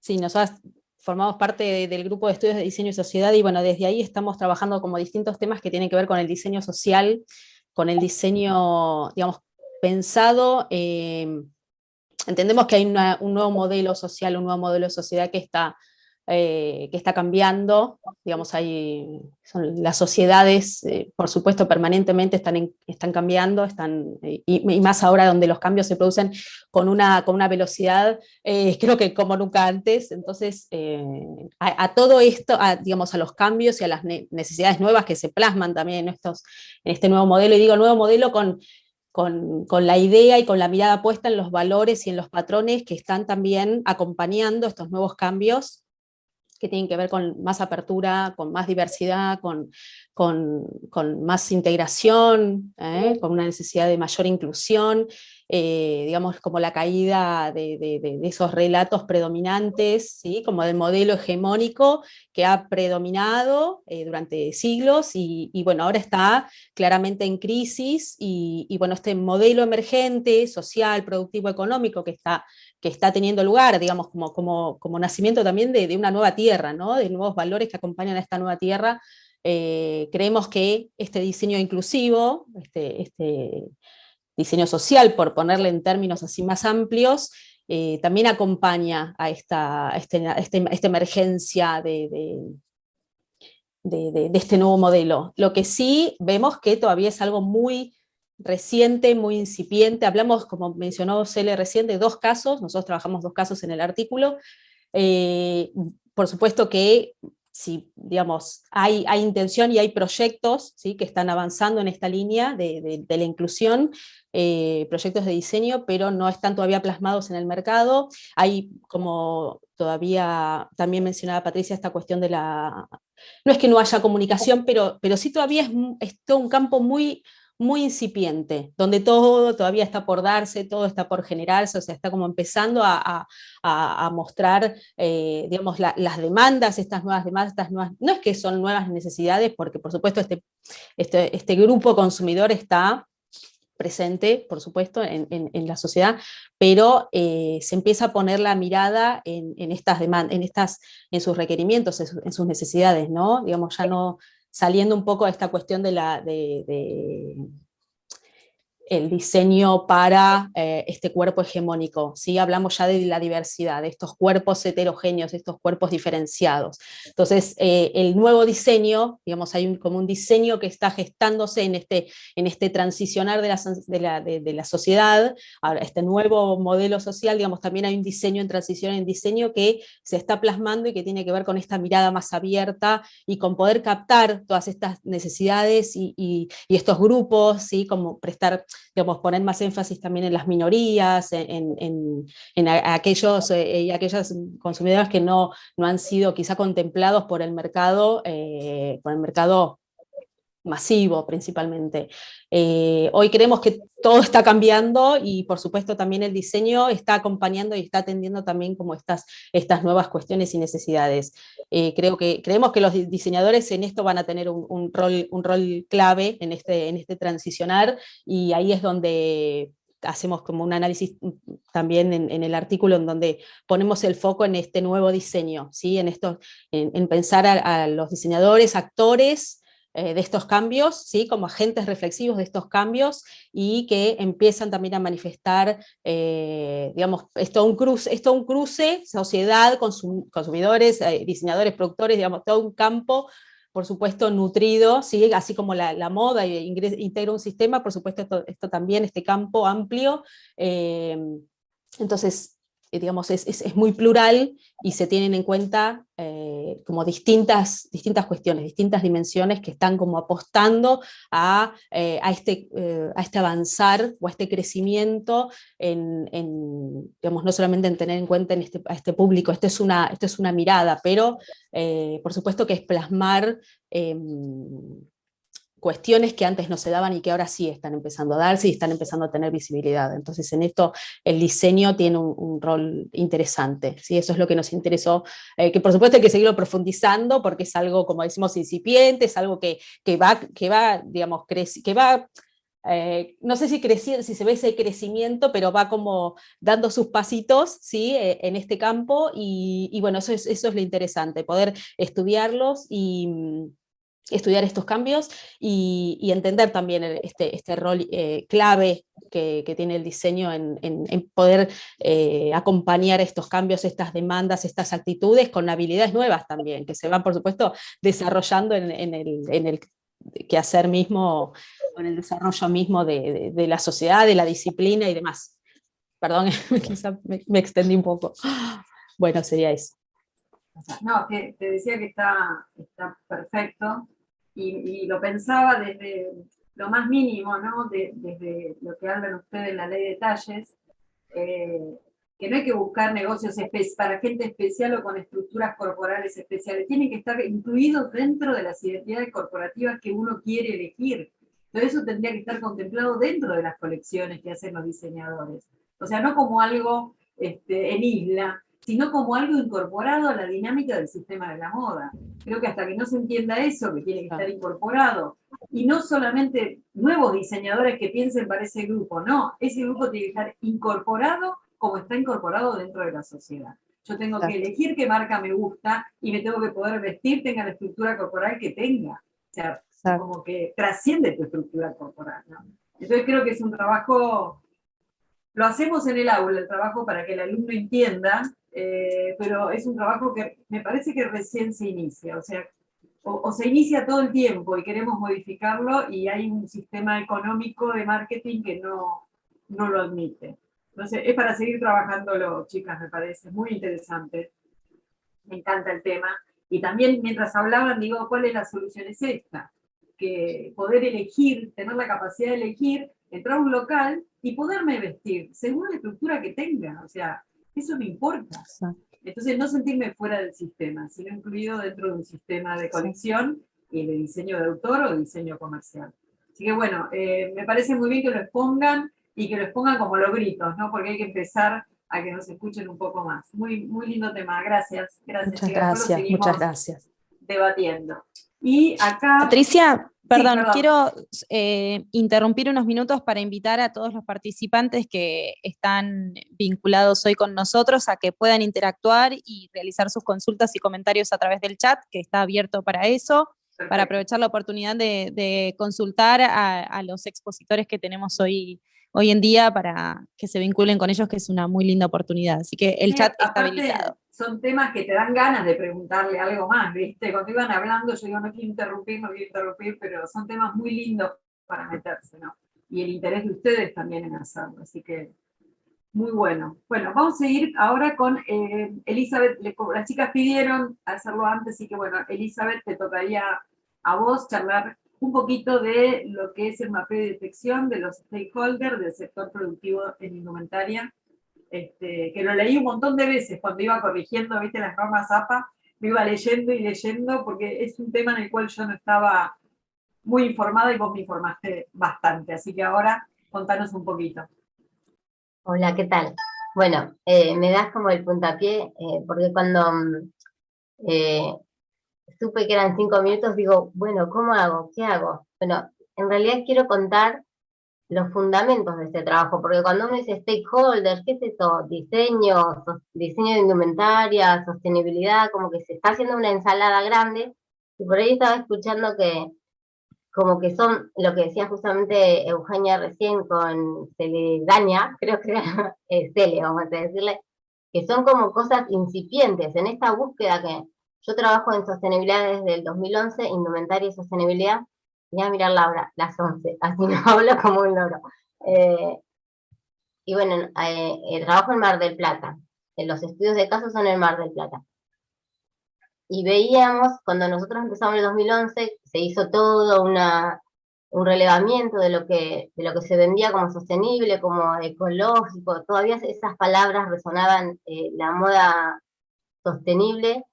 sí, nosotros formamos parte del grupo de estudios de diseño y sociedad, y bueno, desde ahí estamos trabajando como distintos temas que tienen que ver con el diseño social, con el diseño, digamos, pensado. Entendemos que hay un nuevo modelo social, un nuevo modelo de sociedad que está cambiando, digamos, las sociedades, por supuesto, permanentemente están cambiando, y más ahora donde los cambios se producen con una velocidad, creo que como nunca antes. Entonces, a todo esto, digamos, a los cambios y a las necesidades nuevas que se plasman también en este nuevo modelo, y digo nuevo modelo con la idea y con la mirada puesta en los valores y en los patrones que están también acompañando estos nuevos cambios, que tienen que ver con más apertura, con más diversidad, con más integración, con una necesidad de mayor inclusión, digamos, como la caída de esos relatos predominantes, ¿sí? Como del modelo hegemónico que ha predominado durante siglos, y bueno, ahora está claramente en crisis, y bueno, este modelo emergente, social, productivo, económico, que está teniendo lugar, digamos, como nacimiento también de una nueva tierra, ¿no? De nuevos valores que acompañan a esta nueva tierra. Creemos que este diseño inclusivo, este diseño social, por ponerle en términos así más amplios, también acompaña a esta emergencia de este nuevo modelo. Lo que sí vemos que todavía es algo muy reciente, muy incipiente. Hablamos, como mencionó Cele recién, de 2 casos, nosotros trabajamos 2 casos en el artículo. Por supuesto que si, digamos, hay intención y hay proyectos, ¿sí?, que están avanzando en esta línea de la inclusión, proyectos de diseño, pero no están todavía plasmados en el mercado. Hay, como todavía también mencionaba Patricia, esta cuestión de no es que no haya comunicación, pero sí todavía es todo un campo muy incipiente, donde todo todavía está por darse, todo está por generarse, o sea, está como empezando a mostrar, digamos, las demandas, estas nuevas demandas, no es que son nuevas necesidades, porque por supuesto este grupo consumidor está presente, por supuesto, en la sociedad, pero se empieza a poner la mirada en estas demandas, en sus requerimientos, en sus necesidades, ¿no? Digamos, ya no saliendo un poco de esta cuestión el diseño para este cuerpo hegemónico, ¿sí? Hablamos ya de la diversidad, de estos cuerpos heterogéneos, de estos cuerpos diferenciados. Entonces, el nuevo diseño, digamos, hay como un diseño que está gestándose en este transicionar de la sociedad, ahora, este nuevo modelo social, digamos, también hay un diseño en transición, en diseño que se está plasmando y que tiene que ver con esta mirada más abierta y con poder captar todas estas necesidades y estos grupos, ¿sí? Como prestar, digamos, poner más énfasis también en las minorías, aquellos y aquellas consumidores que no han sido quizá contemplados por el mercado masivo principalmente. Hoy creemos que todo está cambiando y por supuesto también el diseño está acompañando y está atendiendo también como estas nuevas cuestiones y necesidades. Creemos que los diseñadores en esto van a tener un rol clave en este transicionar, y ahí es donde hacemos como un análisis también en el artículo, en donde ponemos el foco en este nuevo diseño, ¿sí? en pensar a los diseñadores, actores de estos cambios, ¿sí? Como agentes reflexivos de estos cambios, y que empiezan también a manifestar, digamos, esto un cruce, sociedad, consumidores, diseñadores, productores, digamos, todo un campo, por supuesto, nutrido, ¿sí? Así como la moda integra un sistema, por supuesto, esto también, este campo amplio. Entonces, digamos, es muy plural y se tienen en cuenta como distintas cuestiones, distintas dimensiones que están como apostando a este avanzar o a este crecimiento digamos, no solamente en tener en cuenta a este público. Esto es una mirada, pero por supuesto que es plasmar cuestiones que antes no se daban y que ahora sí están empezando a darse y están empezando a tener visibilidad. Entonces, en esto el diseño tiene un rol interesante, ¿sí? Eso es lo que nos interesó, que por supuesto hay que seguirlo profundizando, porque es algo, como decimos, incipiente, es algo que va, digamos, que va, no sé si se ve ese crecimiento, pero va como dando sus pasitos, ¿sí? En este campo, y bueno, eso es lo interesante, poder estudiarlos y estudiar estos cambios y entender también este rol clave que tiene el diseño en poder acompañar estos cambios, estas demandas, estas actitudes con habilidades nuevas también, que se van, por supuesto, desarrollando en el quehacer mismo, en el desarrollo mismo de la sociedad, de la disciplina y demás. Perdón, quizá me extendí un poco. Bueno, sería eso. No, que te decía que está perfecto, y lo pensaba desde lo más mínimo, ¿no? Desde lo que hablan ustedes en la ley de talles, que no hay que buscar negocios para gente especial o con estructuras corporales especiales, tienen que estar incluidos dentro de las identidades corporativas que uno quiere elegir. Todo eso tendría que estar contemplado dentro de las colecciones que hacen los diseñadores. O sea, no como algo en isla, sino como algo incorporado a la dinámica del sistema de la moda. Creo que hasta que no se entienda eso, que tiene que estar incorporado, y no solamente nuevos diseñadores que piensen para ese grupo, no, ese grupo tiene que estar incorporado como está incorporado dentro de la sociedad. Yo tengo que elegir qué marca me gusta y me tengo que poder vestir, tenga la estructura corporal que tenga. O sea, como que trasciende tu estructura corporal, ¿no? Entonces creo que es un trabajo, lo hacemos en el aula, el trabajo para que el alumno entienda, pero es un trabajo que me parece que recién se inicia, o sea, o se inicia todo el tiempo y queremos modificarlo, y hay un sistema económico de marketing que no lo admite. Entonces, es para seguir trabajándolo, chicas, me parece muy interesante. Me encanta el tema. Y también, mientras hablaban, digo, ¿cuál es la solución? Es esta, que poder elegir, tener la capacidad de elegir, entrar a un local y poderme vestir según la estructura que tenga. O sea, eso me importa. Entonces, no sentirme fuera del sistema, sino incluido dentro de un sistema de colección y de diseño de autor o de diseño comercial. Así que bueno, me parece muy bien que lo expongan, y que lo expongan como los gritos, ¿no? Porque hay que empezar a que nos escuchen un poco más. Muy, muy lindo tema, gracias. Muchas gracias, muchas gracias. Debatiendo. Y acá... Patricia, perdón, perdón. quiero interrumpir unos minutos para invitar a todos los participantes que están vinculados hoy con nosotros a que puedan interactuar y realizar sus consultas y comentarios a través del chat, que está abierto para eso. para aprovechar la oportunidad de consultar a los expositores que tenemos hoy en día para que se vinculen con ellos, que es una muy linda oportunidad. Así que el chat está Aparte, habilitado. son temas que te dan ganas de preguntarle algo más, ¿viste? Cuando iban hablando, yo digo, no quiero interrumpir, pero son temas muy lindos para meterse, ¿no? Y el interés de ustedes también en hacerlo, así que muy bueno. Bueno, vamos a seguir ahora con Elizabeth. Las chicas pidieron hacerlo antes, así que bueno, Elizabeth, te tocaría a vos charlar un poquito de lo que es el mapeo de detección de los stakeholders del sector productivo en indumentaria, que lo leí un montón de veces cuando iba corrigiendo, viste, las normas APA, me iba leyendo y leyendo, porque es un tema en el cual yo no estaba muy informada y vos me informaste bastante, así que ahora contanos un poquito. Hola, ¿qué tal? Bueno, me das como el puntapié, porque cuando supe que eran 5 minutos, digo, bueno, ¿cómo hago? ¿Qué hago? Bueno, en realidad quiero contar los fundamentos de este trabajo, porque cuando uno dice stakeholders, ¿qué es eso? Diseño de indumentaria, sostenibilidad, como que se está haciendo una ensalada grande, y por ahí estaba escuchando que como que son, lo que decía justamente Eugenia recién con Celedaña, creo que era Cele, vamos a decirle, que son como cosas incipientes en esta búsqueda que yo trabajo en sostenibilidad desde el 2011, indumentaria y sostenibilidad. Voy a mirar la hora, las 11, así no hablo como un loro. Y bueno, trabajo en Mar del Plata, los estudios de casos son en Mar del Plata. Y veíamos, cuando nosotros empezamos en el 2011, se hizo todo un relevamiento de lo que se vendía como sostenible, como ecológico, todavía esas palabras resonaban, la moda sostenible,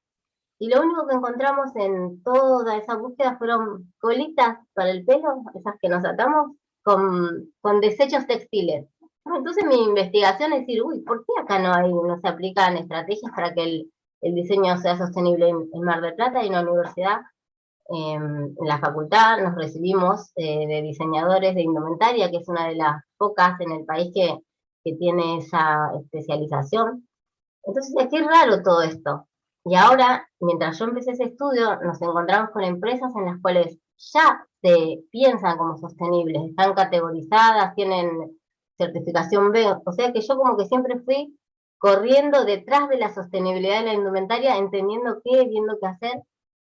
y lo único que encontramos en toda esa búsqueda fueron colitas para el pelo, esas que nos atamos, con desechos textiles. Entonces mi investigación es decir, uy, ¿por qué acá no se aplican estrategias para que el diseño sea sostenible en Mar del Plata? Y en la universidad, en la facultad, nos recibimos de diseñadores de indumentaria, que es una de las pocas en el país que tiene esa especialización. Entonces, es que es raro todo esto. Y ahora, mientras yo empecé ese estudio, nos encontramos con empresas en las cuales ya se piensan como sostenibles, están categorizadas, tienen certificación B, o sea que yo como que siempre fui corriendo detrás de la sostenibilidad de la indumentaria, entendiendo qué, viendo qué hacer,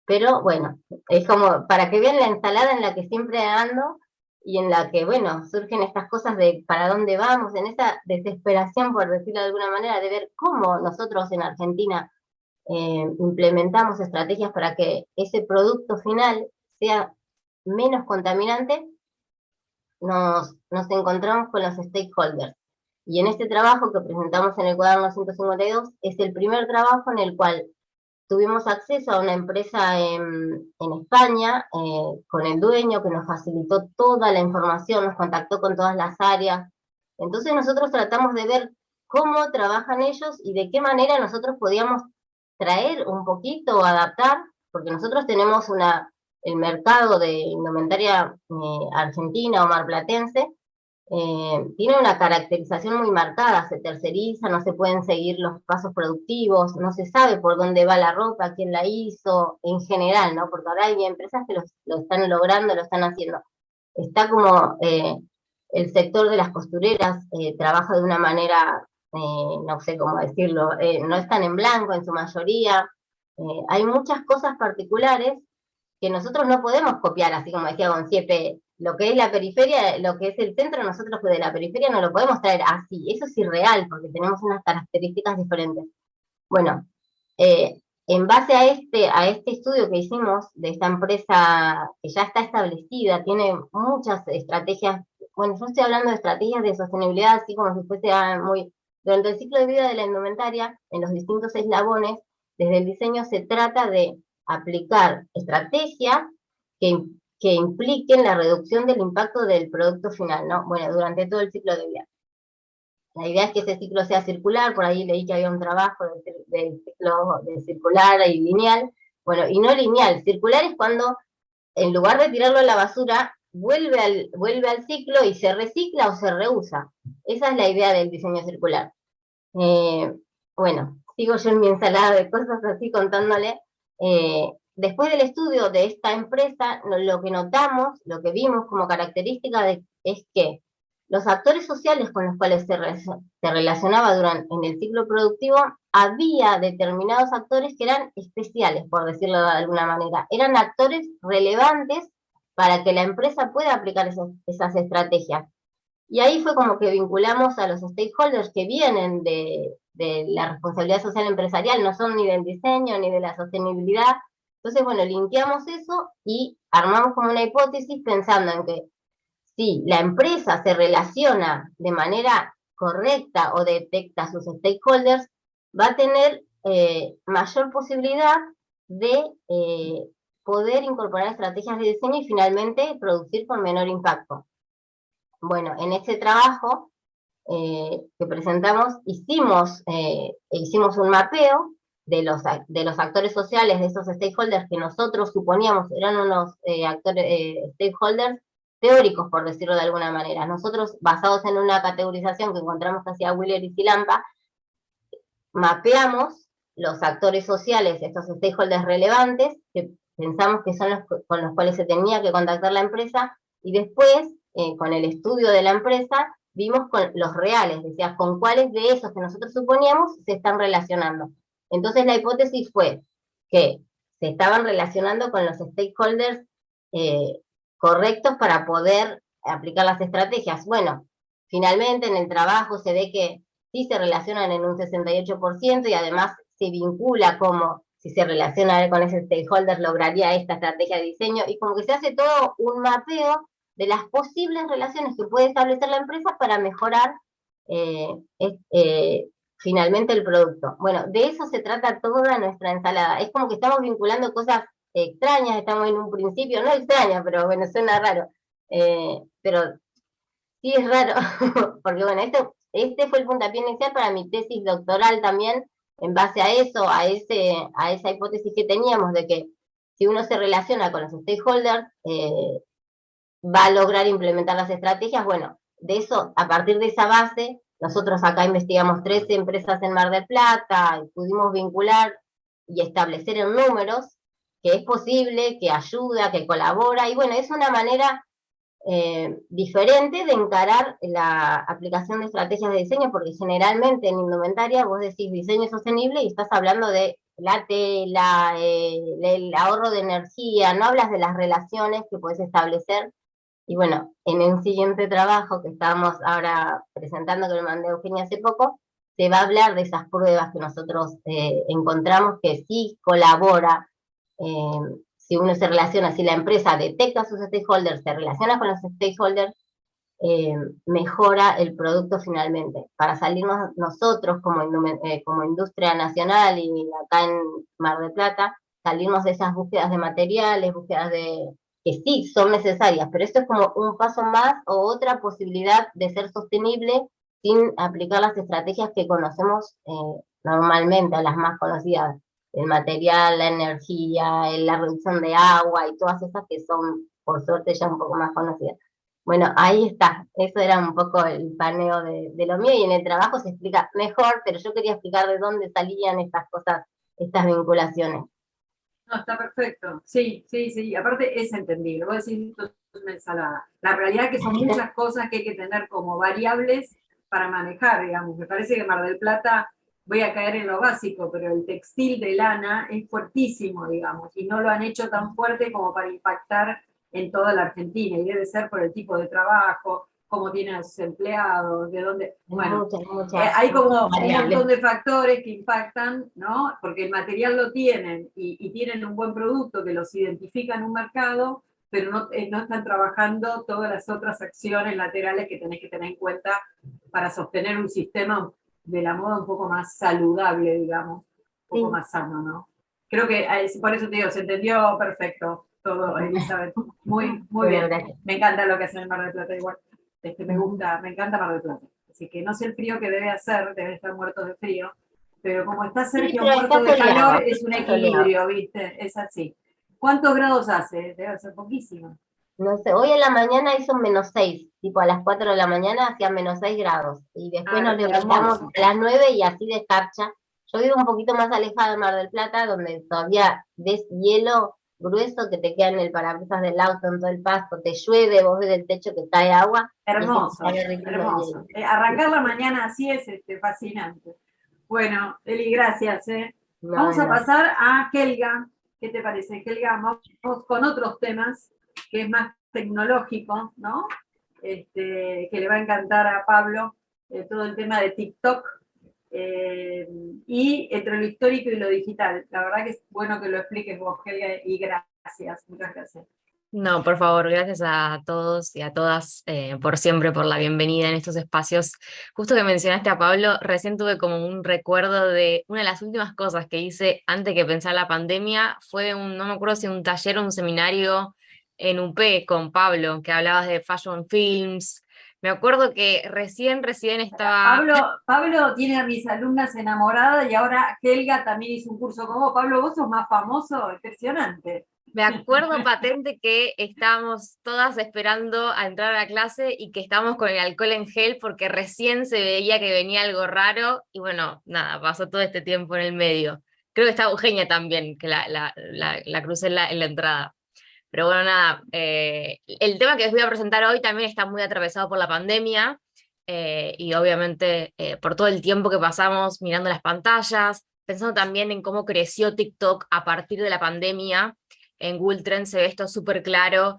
pero bueno, es como para que vean la ensalada en la que siempre ando, y en la que, bueno, surgen estas cosas de para dónde vamos, en esa desesperación, por decirlo de alguna manera, de ver cómo nosotros en Argentina implementamos estrategias para que ese producto final sea menos contaminante, nos encontramos con los stakeholders. Y en este trabajo que presentamos en el cuaderno 152, es el primer trabajo en el cual tuvimos acceso a una empresa en España, con el dueño, que nos facilitó toda la información, nos contactó con todas las áreas. Entonces nosotros tratamos de ver cómo trabajan ellos y de qué manera nosotros podíamos traer un poquito o adaptar, porque nosotros tenemos el mercado de indumentaria argentina o marplatense, tiene una caracterización muy marcada, se terceriza, no se pueden seguir los pasos productivos, no se sabe por dónde va la ropa, quién la hizo, en general, ¿no? Porque ahora hay empresas que lo están logrando, lo están haciendo. Está como el sector de las costureras trabaja de una manera, no sé cómo decirlo, no están en blanco en su mayoría. Hay muchas cosas particulares que nosotros no podemos copiar, así como decía Gonciepe, lo que es la periferia, lo que es el centro, nosotros de la periferia no lo podemos traer así, eso es irreal, porque tenemos unas características diferentes. Bueno, en base a este estudio que hicimos de esta empresa que ya está establecida, tiene muchas estrategias, bueno, yo estoy hablando de estrategias de sostenibilidad, así como si fuese muy... Durante el ciclo de vida de la indumentaria, en los distintos eslabones, desde el diseño se trata de aplicar estrategias que impliquen la reducción del impacto del producto final, ¿no? Bueno, durante todo el ciclo de vida. La idea es que ese ciclo sea circular, por ahí leí que había un trabajo del ciclo de circular y lineal. Bueno, y no lineal, circular es cuando en lugar de tirarlo a la basura, vuelve al ciclo y se recicla o se reusa. Esa es la idea del diseño circular. Bueno, sigo yo en mi ensalada de cosas así contándole. después del estudio de esta empresa, lo que notamos, lo que vimos como característica es que los actores sociales con los cuales se relacionaba en el ciclo productivo, había determinados actores que eran especiales, por decirlo de alguna manera. Eran actores relevantes para que la empresa pueda aplicar esas estrategias. Y ahí fue como que vinculamos a los stakeholders que vienen de la responsabilidad social empresarial, no son ni del diseño ni de la sostenibilidad. Entonces, bueno, linkeamos eso y armamos como una hipótesis pensando en que si la empresa se relaciona de manera correcta o detecta a sus stakeholders, va a tener mayor posibilidad de poder incorporar estrategias de diseño y finalmente producir con menor impacto. Bueno, en este trabajo que presentamos hicimos un mapeo de los actores sociales, de esos stakeholders que nosotros suponíamos eran unos stakeholders teóricos, por decirlo de alguna manera. Nosotros, basados en una categorización que encontramos hacia Wheeler y Silampa, mapeamos los actores sociales, estos stakeholders relevantes, que pensamos que son los con los cuales se tenía que contactar la empresa, y después, con el estudio de la empresa, vimos con los reales, decía, con cuáles de esos que nosotros suponíamos se están relacionando. Entonces la hipótesis fue que se estaban relacionando con los stakeholders correctos para poder aplicar las estrategias. Bueno, finalmente en el trabajo se ve que sí se relacionan en un 68% y además se vincula como si se relaciona con ese stakeholder lograría esta estrategia de diseño, y como que se hace todo un mapeo de las posibles relaciones que puede establecer la empresa para mejorar finalmente el producto. Bueno, de eso se trata toda nuestra ensalada. Es como que estamos vinculando cosas extrañas, estamos en un principio, no extrañas, pero bueno, suena raro. Pero sí es raro, porque bueno, este fue el puntapié inicial para mi tesis doctoral también, en base a eso, a esa hipótesis que teníamos de que si uno se relaciona con los stakeholders, va a lograr implementar las estrategias. Bueno, de eso, a partir de esa base, nosotros acá investigamos 13 empresas en Mar del Plata, y pudimos vincular y establecer en números que es posible, que ayuda, que colabora, y bueno, es una manera diferente de encarar la aplicación de estrategias de diseño, porque generalmente en indumentaria vos decís diseño sostenible y estás hablando de la tela, el ahorro de energía, no hablas de las relaciones que podés establecer. Y bueno, en un siguiente trabajo que estábamos ahora presentando, que lo mandé a Eugenia hace poco, se va a hablar de esas pruebas que nosotros encontramos que sí colabora, si uno se relaciona, si la empresa detecta a sus stakeholders, se relaciona con los stakeholders, mejora el producto finalmente. Para salirnos nosotros como industria nacional y acá en Mar del Plata, salirnos de esas búsquedas de materiales, búsquedas que sí son necesarias, pero esto es como un paso más o otra posibilidad de ser sostenible sin aplicar las estrategias que conocemos normalmente, a las más conocidas, el material, la energía, la reducción de agua y todas esas que son, por suerte, ya un poco más conocidas. Bueno, ahí está, eso era un poco el paneo de lo mío, y en el trabajo se explica mejor, pero yo quería explicar de dónde salían estas cosas, estas vinculaciones. No, está perfecto. Sí, sí, sí. Aparte es entendible. Vos decís, esto es una ensalada. La realidad es que son muchas cosas que hay que tener como variables para manejar, digamos. Me parece que Mar del Plata, voy a caer en lo básico, pero el textil de lana es fuertísimo, digamos, y no lo han hecho tan fuerte como para impactar en toda la Argentina, y debe ser por el tipo de trabajo, cómo tienen a sus empleados, de dónde, bueno, hay como un montón de factores que impactan, ¿no? Porque el material lo tienen y tienen un buen producto que los identifica en un mercado, pero no están trabajando todas las otras acciones laterales que tenés que tener en cuenta para sostener un sistema de la moda un poco más saludable, digamos, un poco más sano, ¿no? Creo que por eso te digo, se entendió perfecto todo, Elizabeth. Muy, muy bien. Gracias. Me encanta lo que hacen en Mar del Plata igual. Me gusta, me encanta Mar del Plata. Así que no sé el frío que debe hacer, deben estar muertos de frío, pero como está Sergio muerto de calor, es un equilibrio, ¿viste? Es así. ¿Cuántos grados hace? Debe ser poquísimo. No sé, hoy en la mañana hizo -6, tipo a las 4 de la mañana hacía -6 grados, y después nos levantamos a las 9 y así de escarcha Yo vivo un poquito más alejada de Mar del Plata, donde todavía ves hielo grueso que te queda en el parabrisas del auto, en todo el pasto, te llueve, vos ves del techo que cae agua, y Hermoso, está derritiendo el hermoso. hielo. Arrancar la mañana así es fascinante. Bueno, Eli, gracias. Vamos a No. pasar a Helga. ¿Qué te parece, Helga? Vamos con otros temas, que es más tecnológico, ¿no? Que le va a encantar a Pablo, todo el tema de TikTok, y entre lo histórico y lo digital. La verdad que es bueno que lo expliques vos, Helga, y gracias, muchas gracias. No, por favor, gracias a todos y a todas por siempre, por la bienvenida en estos espacios. Justo que mencionaste a Pablo, recién tuve como un recuerdo de una de las últimas cosas que hice antes que pensar la pandemia, fue no me acuerdo si un taller o un seminario en UP con Pablo, que hablabas de fashion films. Me acuerdo que recién estaba... Pablo tiene a mis alumnas enamoradas y ahora Helga también hizo un curso con vos. Pablo, vos sos más famoso, impresionante. Me acuerdo patente que estábamos todas esperando a entrar a la clase y que estábamos con el alcohol en gel porque recién se veía que venía algo raro y bueno, nada, pasó todo este tiempo en el medio. Creo que estaba Eugenia también, que la crucé en la entrada. Pero bueno, nada, el tema que les voy a presentar hoy también está muy atravesado por la pandemia y obviamente por todo el tiempo que pasamos mirando las pantallas, pensando también en cómo creció TikTok a partir de la pandemia. En Google Trends se ve esto súper claro,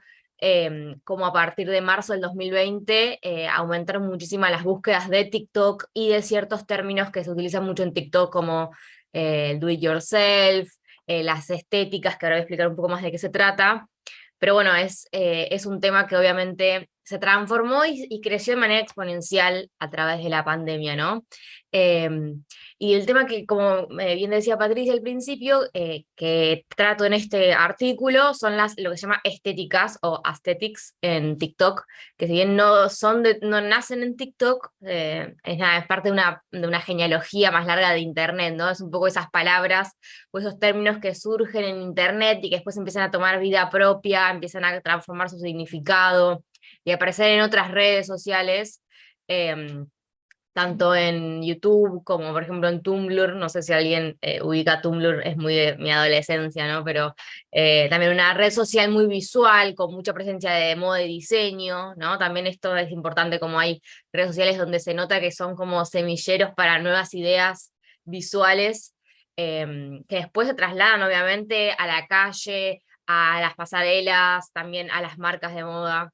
como a partir de marzo del 2020 aumentaron muchísimas las búsquedas de TikTok y de ciertos términos que se utilizan mucho en TikTok como el do it yourself, las estéticas, que ahora voy a explicar un poco más de qué se trata. Pero bueno, es un tema que obviamente se transformó y creció de manera exponencial a través de la pandemia, ¿no? Y el tema que, como bien decía Patricia al principio, que trato en este artículo, son lo que se llama estéticas o aesthetics en TikTok, que si bien no nacen en TikTok, es parte de una genealogía más larga de Internet, ¿no? Es un poco esas palabras o esos términos que surgen en Internet y que después empiezan a tomar vida propia, empiezan a transformar su significado y aparecer en otras redes sociales, tanto en YouTube como por ejemplo en Tumblr. No sé si alguien ubica Tumblr, es muy de mi adolescencia, ¿no? Pero también una red social muy visual, con mucha presencia de moda y diseño, ¿no? También esto es importante, como hay redes sociales donde se nota que son como semilleros para nuevas ideas visuales, que después se trasladan obviamente a la calle, a las pasarelas, también a las marcas de moda.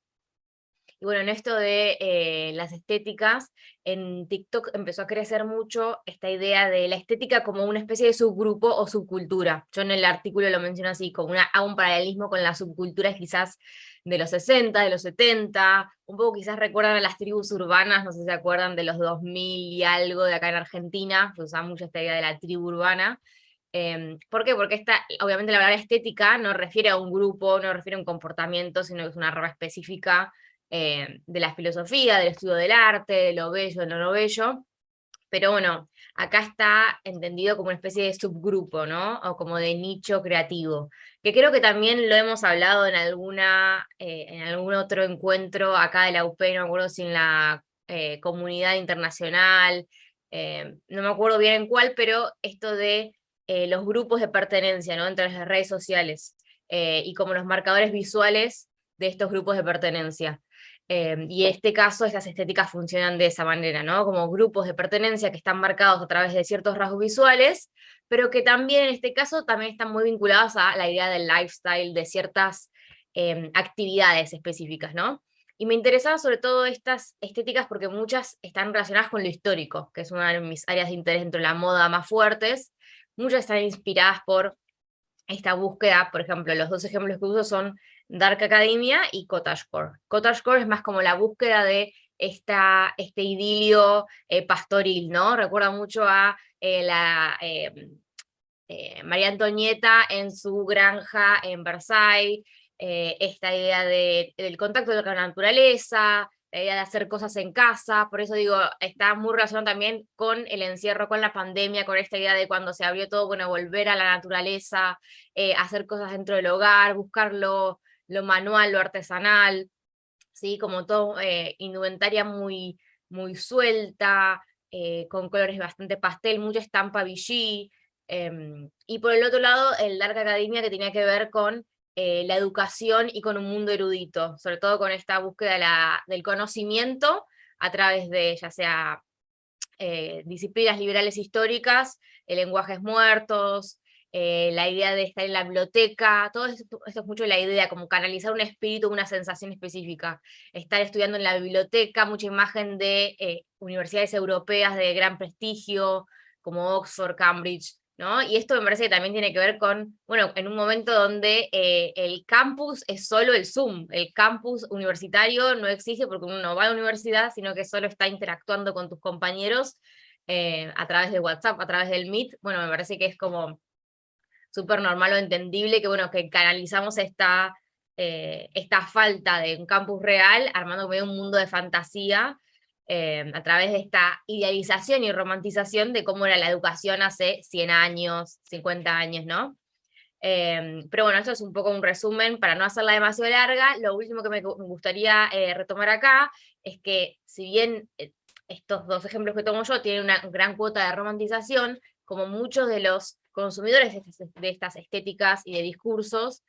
Y bueno, en esto de las estéticas, en TikTok empezó a crecer mucho esta idea de la estética como una especie de subgrupo o subcultura. Yo en el artículo lo menciono así, como hago un paralelismo con las subculturas quizás de los 60, de los 70, un poco quizás recuerdan a las tribus urbanas, no sé si se acuerdan de los 2000 y algo de acá en Argentina, se usaba mucho esta idea de la tribu urbana. ¿Por qué? Porque obviamente la palabra estética no refiere a un grupo, no refiere a un comportamiento, sino que es una rama específica de la filosofía, del estudio del arte, de lo bello, de lo no bello. Pero bueno, acá está entendido como una especie de subgrupo, ¿no? O como de nicho creativo, que creo que también lo hemos hablado en algún otro encuentro acá de la UP, no me acuerdo si en la comunidad internacional, no me acuerdo bien en cuál, pero esto de los grupos de pertenencia, ¿no? Entre las redes sociales, y como los marcadores visuales de estos grupos de pertenencia. Y en este caso, estas estéticas funcionan de esa manera, ¿no? Como grupos de pertenencia que están marcados a través de ciertos rasgos visuales, pero que también en este caso también están muy vinculados a la idea del lifestyle, de ciertas actividades específicas, ¿no? Y me interesaban sobre todo estas estéticas porque muchas están relacionadas con lo histórico, que es una de mis áreas de interés dentro de la moda más fuertes. Muchas están inspiradas por esta búsqueda. Por ejemplo, los dos ejemplos que uso son Dark Academia y Cottagecore. Cottagecore es más como la búsqueda de este idilio pastoril, ¿no? Recuerda mucho a María Antonieta en su granja en Versailles, esta idea del contacto con la naturaleza, la idea de hacer cosas en casa. Por eso digo, está muy relacionado también con el encierro, con la pandemia, con esta idea de cuando se abrió todo, bueno, volver a la naturaleza, hacer cosas dentro del hogar, buscar lo manual, lo artesanal, ¿sí? Como todo indumentaria muy, muy suelta, con colores bastante pastel, mucha estampa Vichy, y por el otro lado el Dark Academia, que tenía que ver con la educación y con un mundo erudito, sobre todo con esta búsqueda del conocimiento a través de ya sea disciplinas liberales históricas, lenguajes muertos, la idea de estar en la biblioteca, todo esto es mucho la idea, como canalizar un espíritu, una sensación específica, estar estudiando en la biblioteca, mucha imagen de universidades europeas de gran prestigio, como Oxford, Cambridge, ¿no? Y esto me parece que también tiene que ver con, bueno, en un momento donde el campus es solo el Zoom, el campus universitario no existe porque uno no va a la universidad, sino que solo está interactuando con tus compañeros a través de WhatsApp, a través del Meet. Bueno, me parece que es como súper normal o entendible que, bueno, que canalizamos esta falta de un campus real, armando medio un mundo de fantasía, a través de esta idealización y romantización de cómo era la educación hace 100 años, 50 años, ¿no? Pero bueno, esto es un poco un resumen, para no hacerla demasiado larga. Lo último que me gustaría retomar acá es que, si bien estos dos ejemplos que tomo yo tienen una gran cuota de romantización, como muchos de los consumidores de estas estéticas y de discursos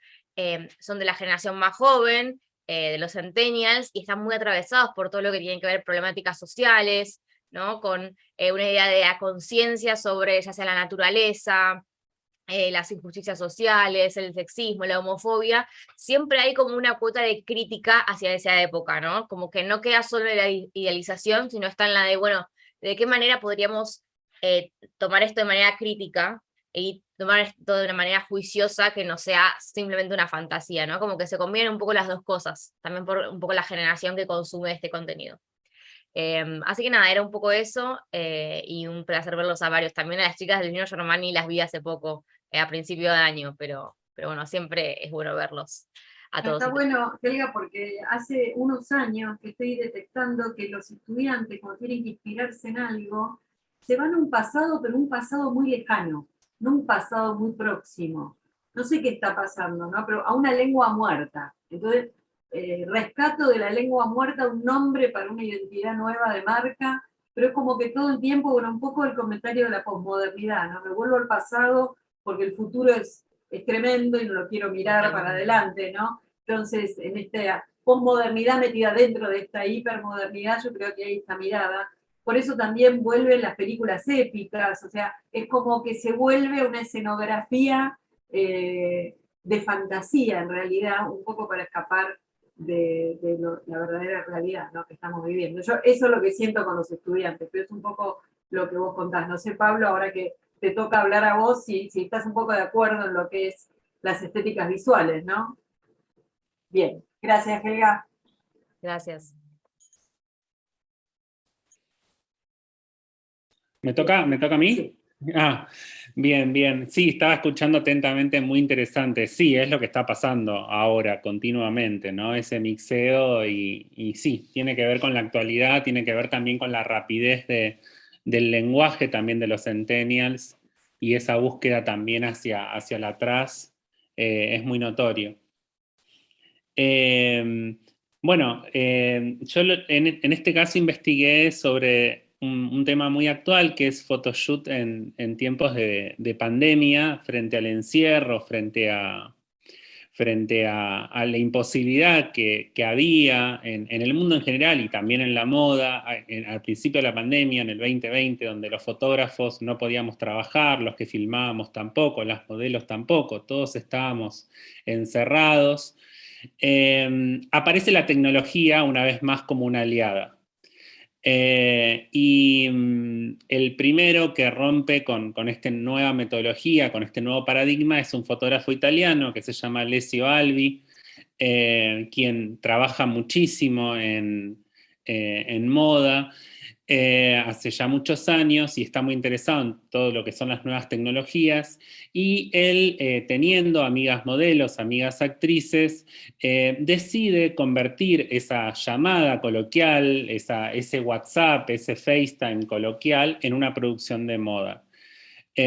son de la generación más joven, de los centennials, y están muy atravesados por todo lo que tiene que ver problemáticas sociales, ¿no? Con una idea de la conciencia sobre ya sea la naturaleza, las injusticias sociales, el sexismo, la homofobia. Siempre hay como una cuota de crítica hacia esa época, ¿no? Como que no queda solo en la idealización, sino está en la de, bueno, ¿de qué manera podríamos tomar esto de manera crítica y tomar esto de una manera juiciosa que no sea simplemente una fantasía, ¿no? Como que se combinan un poco las dos cosas, también por un poco la generación que consume este contenido. Así que nada, era un poco eso, y un placer verlos a varios. También a las chicas del Nino Germani las vi hace poco, a principio de año, pero bueno, siempre es bueno verlos a todos. Está bueno, Helga, porque hace unos años que estoy detectando que los estudiantes, cuando tienen que inspirarse en algo, se van a un pasado, pero un pasado muy lejano, no un pasado muy próximo. No sé qué está pasando, ¿no? Pero a una lengua muerta. Entonces, rescato de la lengua muerta un nombre para una identidad nueva de marca, pero es como que todo el tiempo, bueno, un poco el comentario de la posmodernidad, ¿no? Me vuelvo al pasado porque el futuro es tremendo y no lo quiero mirar para adelante, ¿no? Entonces, en esta posmodernidad metida dentro de esta hipermodernidad, yo creo que hay esta mirada. Por eso también vuelven las películas épicas, o sea, es como que se vuelve una escenografía de fantasía, en realidad, un poco para escapar de la verdadera realidad, ¿no?, que estamos viviendo. Yo eso es lo que siento con los estudiantes, pero es un poco lo que vos contás. No sé, Pablo, ahora que te toca hablar a vos, si estás un poco de acuerdo en lo que es las estéticas visuales, ¿no? Bien, gracias, Helga. Gracias. ¿Me toca a mí? Sí. Ah, bien. Sí, estaba escuchando atentamente, muy interesante. Sí, es lo que está pasando ahora continuamente, ¿no? Ese mixeo y sí, tiene que ver con la actualidad, tiene que ver también con la rapidez del lenguaje también de los centennials y esa búsqueda también hacia el atrás es muy notorio. Bueno, yo en este caso investigué sobre un tema muy actual que es photoshoot en tiempos de pandemia, frente al encierro, frente a la imposibilidad que había en el mundo en general y también en la moda, al principio de la pandemia, en el 2020, donde los fotógrafos no podíamos trabajar, los que filmábamos tampoco, las modelos tampoco, todos estábamos encerrados. Aparece la tecnología una vez más como una aliada. Y el primero que rompe con esta nueva metodología, con este nuevo paradigma, es un fotógrafo italiano que se llama Alessio Albi, quien trabaja muchísimo en moda hace ya muchos años y está muy interesado en todo lo que son las nuevas tecnologías, y él, teniendo amigas modelos, amigas actrices, decide convertir esa llamada coloquial, ese WhatsApp, ese FaceTime coloquial, en una producción de moda.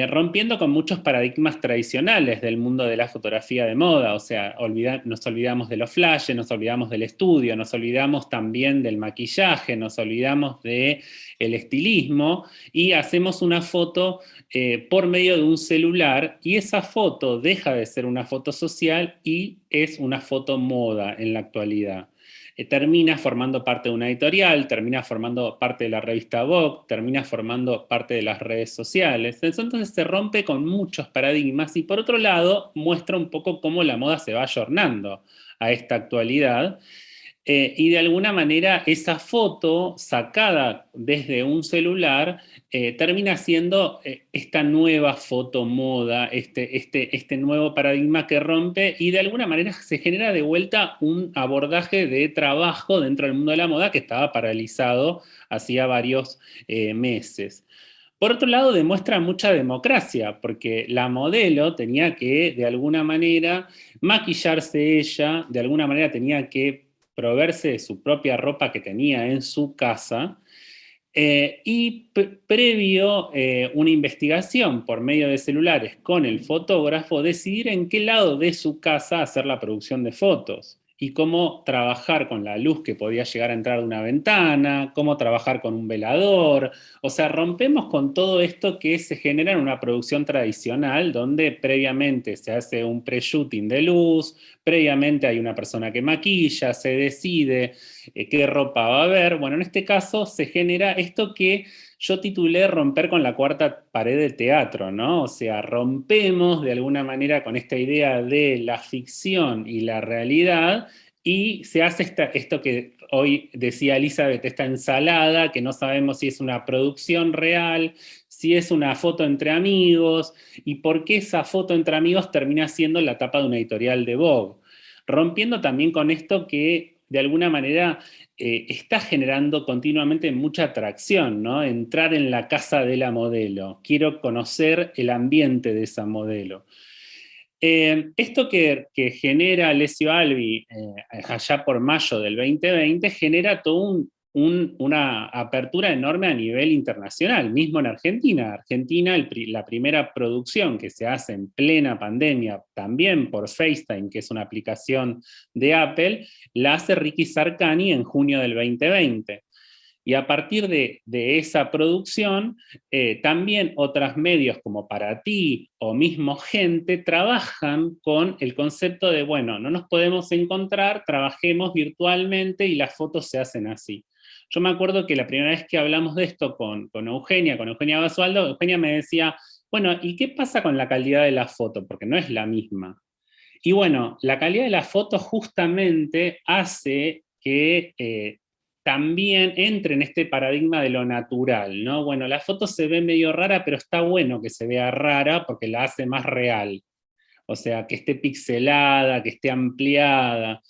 rompiendo con muchos paradigmas tradicionales del mundo de la fotografía de moda, o sea, nos olvidamos de los flashes, nos olvidamos del estudio, nos olvidamos también del maquillaje, nos olvidamos del estilismo, y hacemos una foto por medio de un celular, y esa foto deja de ser una foto social y es una foto moda en la actualidad. Termina formando parte de una editorial, termina formando parte de la revista Vogue, termina formando parte de las redes sociales. Entonces se rompe con muchos paradigmas y por otro lado muestra un poco cómo la moda se va ayornando a esta actualidad. Y de alguna manera esa foto sacada desde un celular termina siendo esta nueva foto moda, este nuevo paradigma que rompe, y de alguna manera se genera de vuelta un abordaje de trabajo dentro del mundo de la moda que estaba paralizado hacía varios meses. Por otro lado, demuestra mucha democracia, porque la modelo tenía que, de alguna manera, maquillarse ella, de alguna manera tenía que proveerse de su propia ropa que tenía en su casa, y previo una investigación por medio de celulares con el fotógrafo, decidir en qué lado de su casa hacer la producción de fotos y cómo trabajar con la luz que podía llegar a entrar de una ventana, cómo trabajar con un velador. O sea, rompemos con todo esto que se genera en una producción tradicional, donde previamente se hace un pre-shooting de luz, previamente hay una persona que maquilla, se decide qué ropa va a haber. Bueno, en este caso se genera esto que yo titulé romper con la cuarta pared del teatro, ¿no? O sea, rompemos de alguna manera con esta idea de la ficción y la realidad, y se hace esto que hoy decía Elizabeth, esta ensalada, que no sabemos si es una producción real, si es una foto entre amigos, y por qué esa foto entre amigos termina siendo la tapa de una editorial de Vogue. Rompiendo también con esto que de alguna manera está generando continuamente mucha atracción, ¿no? Entrar en la casa de la modelo. Quiero conocer el ambiente de esa modelo. Esto que genera Alessio Albi allá por mayo del 2020 genera todo una apertura enorme a nivel internacional, mismo en Argentina. Argentina, la primera producción que se hace en plena pandemia, también por FaceTime, que es una aplicación de Apple, la hace Ricky Sarkany en junio del 2020. Y a partir de esa producción, también otros medios como Para Ti o mismo Gente trabajan con el concepto de, bueno, no nos podemos encontrar, trabajemos virtualmente y las fotos se hacen así. Yo me acuerdo que la primera vez que hablamos de esto con Eugenia Basualdo, Eugenia me decía, bueno, ¿y qué pasa con la calidad de la foto? Porque no es la misma. Y bueno, la calidad de la foto justamente hace que también entre en este paradigma de lo natural, ¿no? Bueno, la foto se ve medio rara, pero está bueno que se vea rara porque la hace más real. O sea, que esté pixelada, que esté ampliada.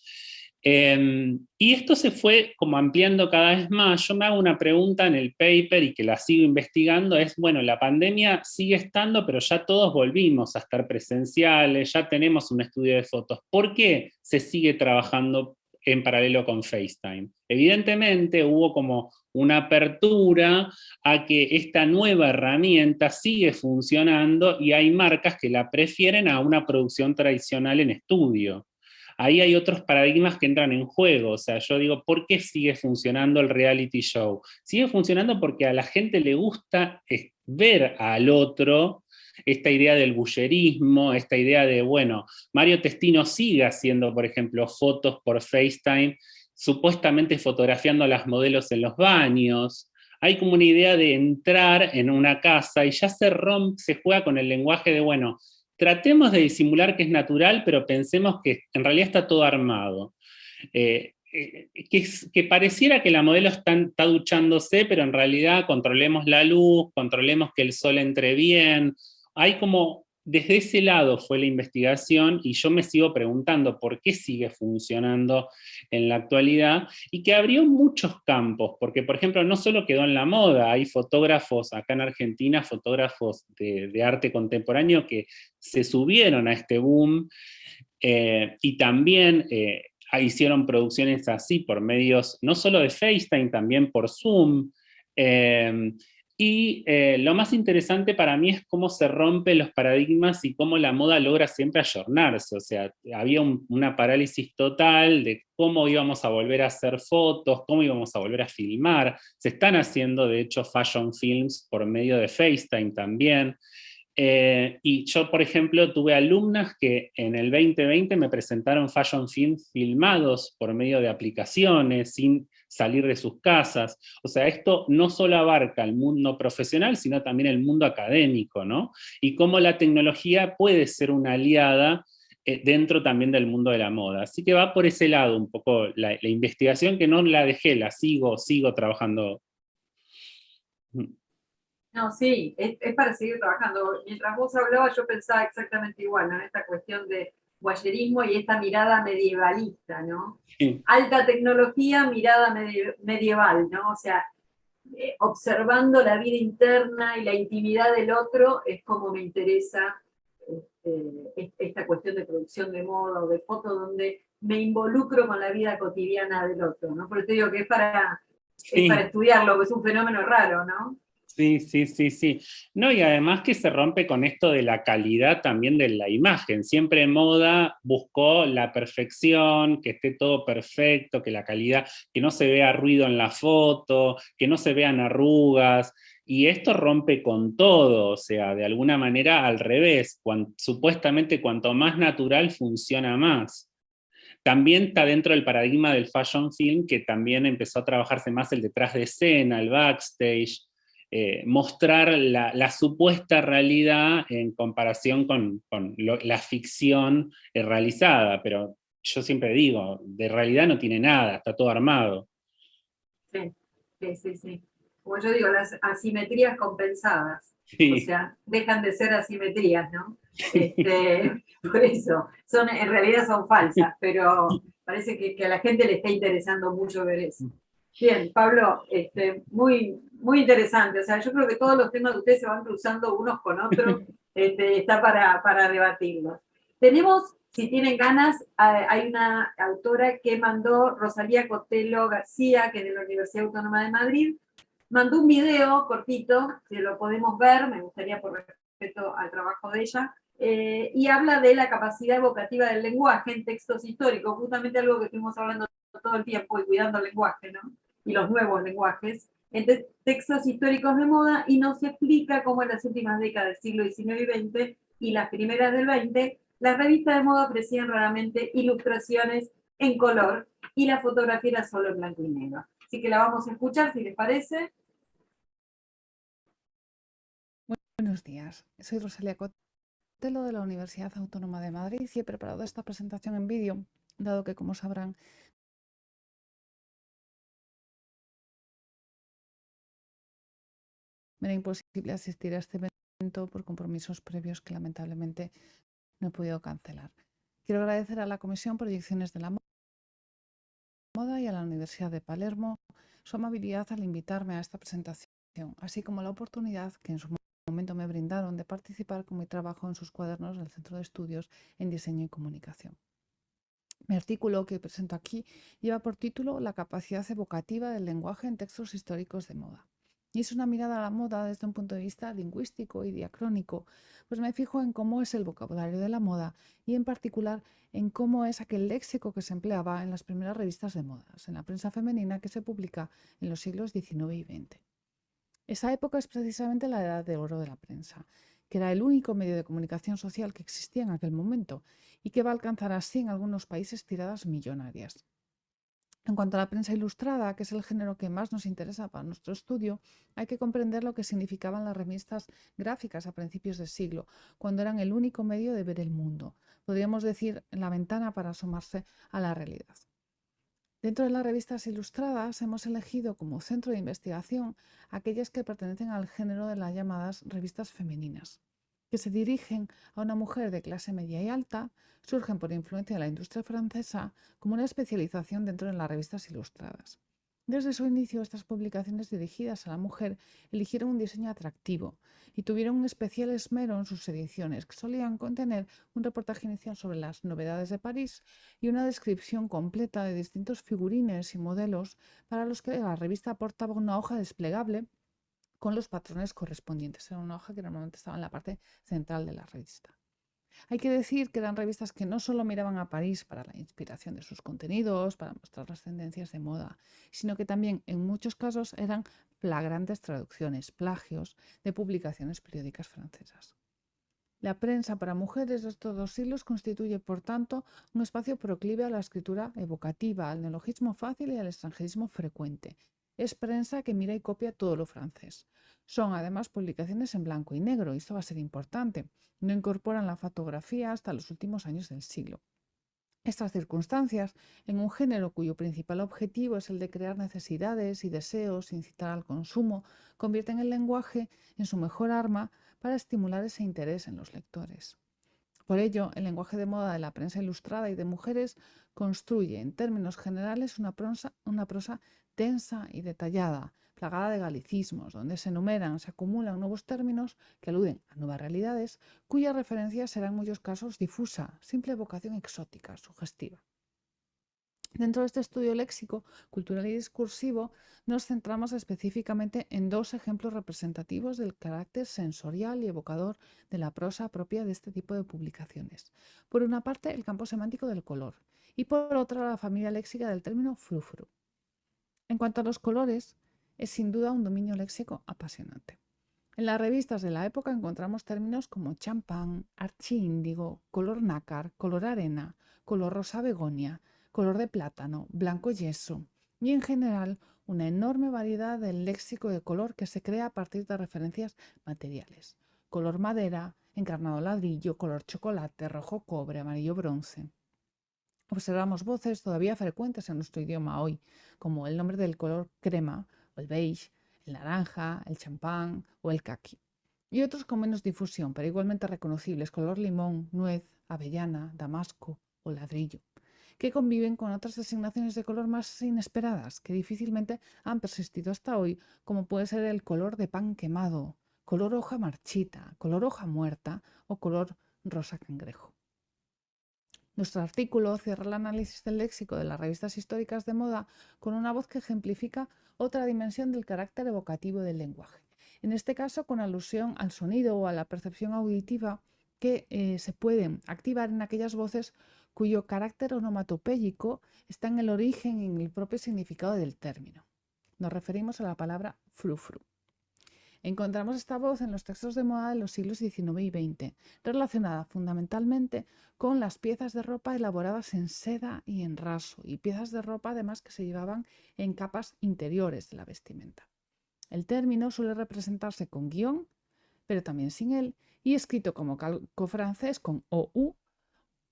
Y esto se fue como ampliando cada vez más. Yo me hago una pregunta en el paper y que la sigo investigando, es, bueno, la pandemia sigue estando, pero ya todos volvimos a estar presenciales, ya tenemos un estudio de fotos. ¿Por qué se sigue trabajando en paralelo con FaceTime? Evidentemente hubo como una apertura a que esta nueva herramienta sigue funcionando y hay marcas que la prefieren a una producción tradicional en estudio. Ahí hay otros paradigmas que entran en juego. O sea, yo digo, ¿por qué sigue funcionando el reality show? Sigue funcionando porque a la gente le gusta ver al otro, esta idea del bullerismo, esta idea de, bueno, Mario Testino sigue haciendo, por ejemplo, fotos por FaceTime, supuestamente fotografiando a las modelos en los baños. Hay como una idea de entrar en una casa y ya se juega con el lenguaje de, bueno, tratemos de disimular que es natural, pero pensemos que en realidad está todo armado. Que pareciera que la modelo está duchándose, pero en realidad controlemos la luz, controlemos que el sol entre bien. Hay como, desde ese lado fue la investigación, y yo me sigo preguntando por qué sigue funcionando en la actualidad, y que abrió muchos campos, porque por ejemplo no solo quedó en la moda, hay fotógrafos acá en Argentina, fotógrafos de arte contemporáneo que se subieron a este boom, y también hicieron producciones así por medios no solo de FaceTime, también por Zoom. Y lo más interesante para mí es cómo se rompen los paradigmas y cómo la moda logra siempre ayornarse. O sea, había una parálisis total de cómo íbamos a volver a hacer fotos, cómo íbamos a volver a filmar. Se están haciendo, de hecho, fashion films por medio de FaceTime también. Y yo, por ejemplo, tuve alumnas que en el 2020 me presentaron fashion films filmados por medio de aplicaciones, sin salir de sus casas. O sea, esto no solo abarca el mundo profesional, sino también el mundo académico, ¿no? Y cómo la tecnología puede ser una aliada dentro también del mundo de la moda. Así que va por ese lado un poco la investigación, que no la dejé, la sigo trabajando. No, sí, es para seguir trabajando. Mientras vos hablabas, yo pensaba exactamente igual, ¿no? En esta cuestión de guayerismo y esta mirada medievalista, ¿no? Sí. Alta tecnología, mirada medieval, ¿no? O sea, observando la vida interna y la intimidad del otro es como me interesa esta cuestión de producción de moda o de foto, donde me involucro con la vida cotidiana del otro, ¿no? Por eso digo que es para estudiarlo, que es un fenómeno raro, ¿no? Sí. No, y además que se rompe con esto de la calidad también de la imagen. Siempre moda buscó la perfección, que esté todo perfecto, que la calidad, que no se vea ruido en la foto, que no se vean arrugas. Y esto rompe con todo, o sea, de alguna manera al revés. Supuestamente cuanto más natural funciona más. También está dentro del paradigma del fashion film, que también empezó a trabajarse más el detrás de escena, el backstage, mostrar la supuesta realidad en comparación con la ficción realizada, pero yo siempre digo, de realidad no tiene nada, está todo armado. Sí. Como yo digo, las asimetrías compensadas, Sí. O sea, dejan de ser asimetrías, ¿no? Por eso, en realidad son falsas, pero parece que a la gente le está interesando mucho ver eso. Bien, Pablo, muy, muy interesante. O sea, yo creo que todos los temas de ustedes se van cruzando unos con otros, está para debatirlos. Tenemos, si tienen ganas, hay una autora que mandó, Rosalía Cotelo García, que es de la Universidad Autónoma de Madrid, mandó un video cortito, que lo podemos ver, me gustaría por respeto al trabajo de ella, y habla de la capacidad evocativa del lenguaje en textos históricos, justamente algo que estuvimos hablando todo el tiempo y cuidando el lenguaje, ¿no? Y los nuevos lenguajes, en textos históricos de moda, y nos explica cómo en las últimas décadas del siglo XIX y XX y las primeras del XX, las revistas de moda ofrecían raramente ilustraciones en color y la fotografía era solo en blanco y negro. Así que la vamos a escuchar, si les parece. Buenos días, soy Rosalía Cotelo de la Universidad Autónoma de Madrid y he preparado esta presentación en vídeo, dado que, como sabrán, me era imposible asistir a este evento por compromisos previos que lamentablemente no he podido cancelar. Quiero agradecer a la Comisión Proyecciones de la Moda y a la Universidad de Palermo su amabilidad al invitarme a esta presentación, así como la oportunidad que en su momento me brindaron de participar con mi trabajo en sus cuadernos del Centro de Estudios en Diseño y Comunicación. Mi artículo que presento aquí lleva por título La capacidad evocativa del lenguaje en textos históricos de moda. Y es una mirada a la moda desde un punto de vista lingüístico y diacrónico, pues me fijo en cómo es el vocabulario de la moda y en particular en cómo es aquel léxico que se empleaba en las primeras revistas de modas, en la prensa femenina que se publica en los siglos XIX y XX. Esa época es precisamente la edad de oro de la prensa, que era el único medio de comunicación social que existía en aquel momento y que va a alcanzar así en algunos países tiradas millonarias. En cuanto a la prensa ilustrada, que es el género que más nos interesa para nuestro estudio, hay que comprender lo que significaban las revistas gráficas a principios del siglo, cuando eran el único medio de ver el mundo. Podríamos decir la ventana para asomarse a la realidad. Dentro de las revistas ilustradas hemos elegido como centro de investigación aquellas que pertenecen al género de las llamadas revistas femeninas, que se dirigen a una mujer de clase media y alta, surgen por influencia de la industria francesa como una especialización dentro de las revistas ilustradas. Desde su inicio, estas publicaciones dirigidas a la mujer eligieron un diseño atractivo y tuvieron un especial esmero en sus ediciones, que solían contener un reportaje inicial sobre las novedades de París y una descripción completa de distintos figurines y modelos para los que la revista aportaba una hoja desplegable con los patrones correspondientes. Era una hoja que normalmente estaba en la parte central de la revista. Hay que decir que eran revistas que no solo miraban a París para la inspiración de sus contenidos, para mostrar las tendencias de moda, sino que también en muchos casos eran flagrantes traducciones, plagios de publicaciones periódicas francesas. La prensa para mujeres de estos dos siglos constituye, por tanto, un espacio proclive a la escritura evocativa, al neologismo fácil y al extranjerismo frecuente. Es prensa que mira y copia todo lo francés. Son además publicaciones en blanco y negro, y esto va a ser importante. No incorporan la fotografía hasta los últimos años del siglo. Estas circunstancias, en un género cuyo principal objetivo es el de crear necesidades y deseos, incitar al consumo, convierten el lenguaje en su mejor arma para estimular ese interés en los lectores. Por ello, el lenguaje de moda de la prensa ilustrada y de mujeres construye, en términos generales, una prosa densa y detallada, plagada de galicismos, donde se enumeran, se acumulan nuevos términos que aluden a nuevas realidades, cuya referencia será en muchos casos difusa, simple evocación exótica, sugestiva. Dentro de este estudio léxico, cultural y discursivo, nos centramos específicamente en dos ejemplos representativos del carácter sensorial y evocador de la prosa propia de este tipo de publicaciones. Por una parte, el campo semántico del color, y por otra, la familia léxica del término frufru. En cuanto a los colores, es sin duda un dominio léxico apasionante. En las revistas de la época encontramos términos como champán, archiíndigo, color nácar, color arena, color rosa begonia, color de plátano, blanco yeso y en general una enorme variedad del léxico de color que se crea a partir de referencias materiales. Color madera, encarnado ladrillo, color chocolate, rojo cobre, amarillo bronce. Observamos voces todavía frecuentes en nuestro idioma hoy, como el nombre del color crema o el beige, el naranja, el champán o el caqui. Y otros con menos difusión, pero igualmente reconocibles, color limón, nuez, avellana, damasco o ladrillo, que conviven con otras designaciones de color más inesperadas, que difícilmente han persistido hasta hoy, como puede ser el color de pan quemado, color hoja marchita, color hoja muerta o color rosa cangrejo. Nuestro artículo cierra el análisis del léxico de las revistas históricas de moda con una voz que ejemplifica otra dimensión del carácter evocativo del lenguaje. En este caso, con alusión al sonido o a la percepción auditiva que se pueden activar en aquellas voces cuyo carácter onomatopéyico está en el origen y en el propio significado del término. Nos referimos a la palabra frufru. Encontramos esta voz en los textos de moda de los siglos XIX y XX, relacionada fundamentalmente con las piezas de ropa elaboradas en seda y en raso, y piezas de ropa además que se llevaban en capas interiores de la vestimenta. El término suele representarse con guión, pero también sin él, y escrito como calco francés con OU,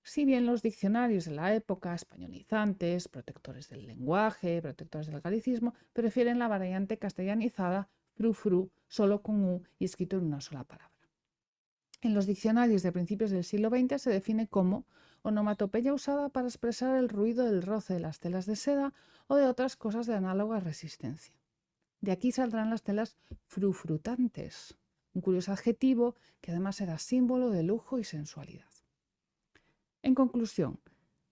si bien los diccionarios de la época, españolizantes, protectores del lenguaje, protectores del galicismo, prefieren la variante castellanizada frufru, solo con U y escrito en una sola palabra. En los diccionarios de principios del siglo XX se define como onomatopeya usada para expresar el ruido del roce de las telas de seda o de otras cosas de análoga resistencia. De aquí saldrán las telas frufrutantes, un curioso adjetivo que además era símbolo de lujo y sensualidad. En conclusión,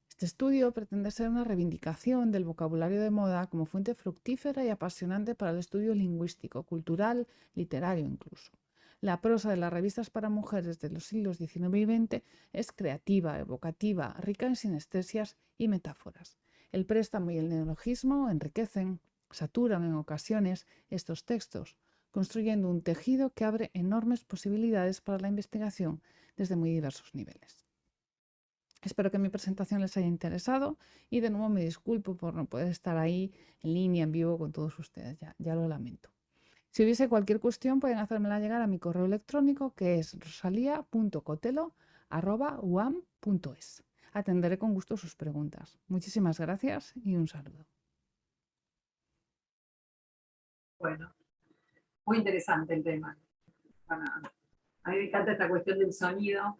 este estudio pretende ser una reivindicación del vocabulario de moda como fuente fructífera y apasionante para el estudio lingüístico, cultural, literario incluso. La prosa de las revistas para mujeres de los siglos XIX y XX es creativa, evocativa, rica en sinestesias y metáforas. El préstamo y el neologismo enriquecen, saturan en ocasiones estos textos, construyendo un tejido que abre enormes posibilidades para la investigación desde muy diversos niveles. Espero que mi presentación les haya interesado y de nuevo me disculpo por no poder estar ahí en línea, en vivo con todos ustedes, ya lo lamento. Si hubiese cualquier cuestión pueden hacérmela llegar a mi correo electrónico que es rosalia.cotelo@uam.es. Atenderé con gusto sus preguntas. Muchísimas gracias y un saludo. Bueno, muy interesante el tema. A mí me encanta esta cuestión del sonido.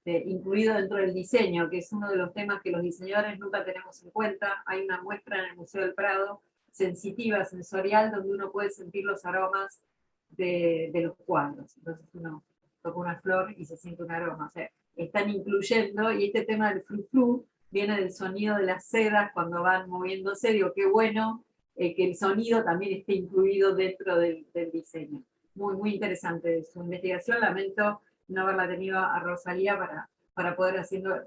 Incluido dentro del diseño, que es uno de los temas que los diseñadores nunca tenemos en cuenta. Hay una muestra en el Museo del Prado, sensitiva, sensorial, donde uno puede sentir los aromas de los cuadros. Entonces uno toca una flor y se siente un aroma. O sea, están incluyendo, y este tema del frufru viene del sonido de las sedas cuando van moviéndose. Digo, qué bueno que el sonido también esté incluido dentro del diseño. Muy, muy interesante su investigación, lamento no haberla tenido a Rosalía para poder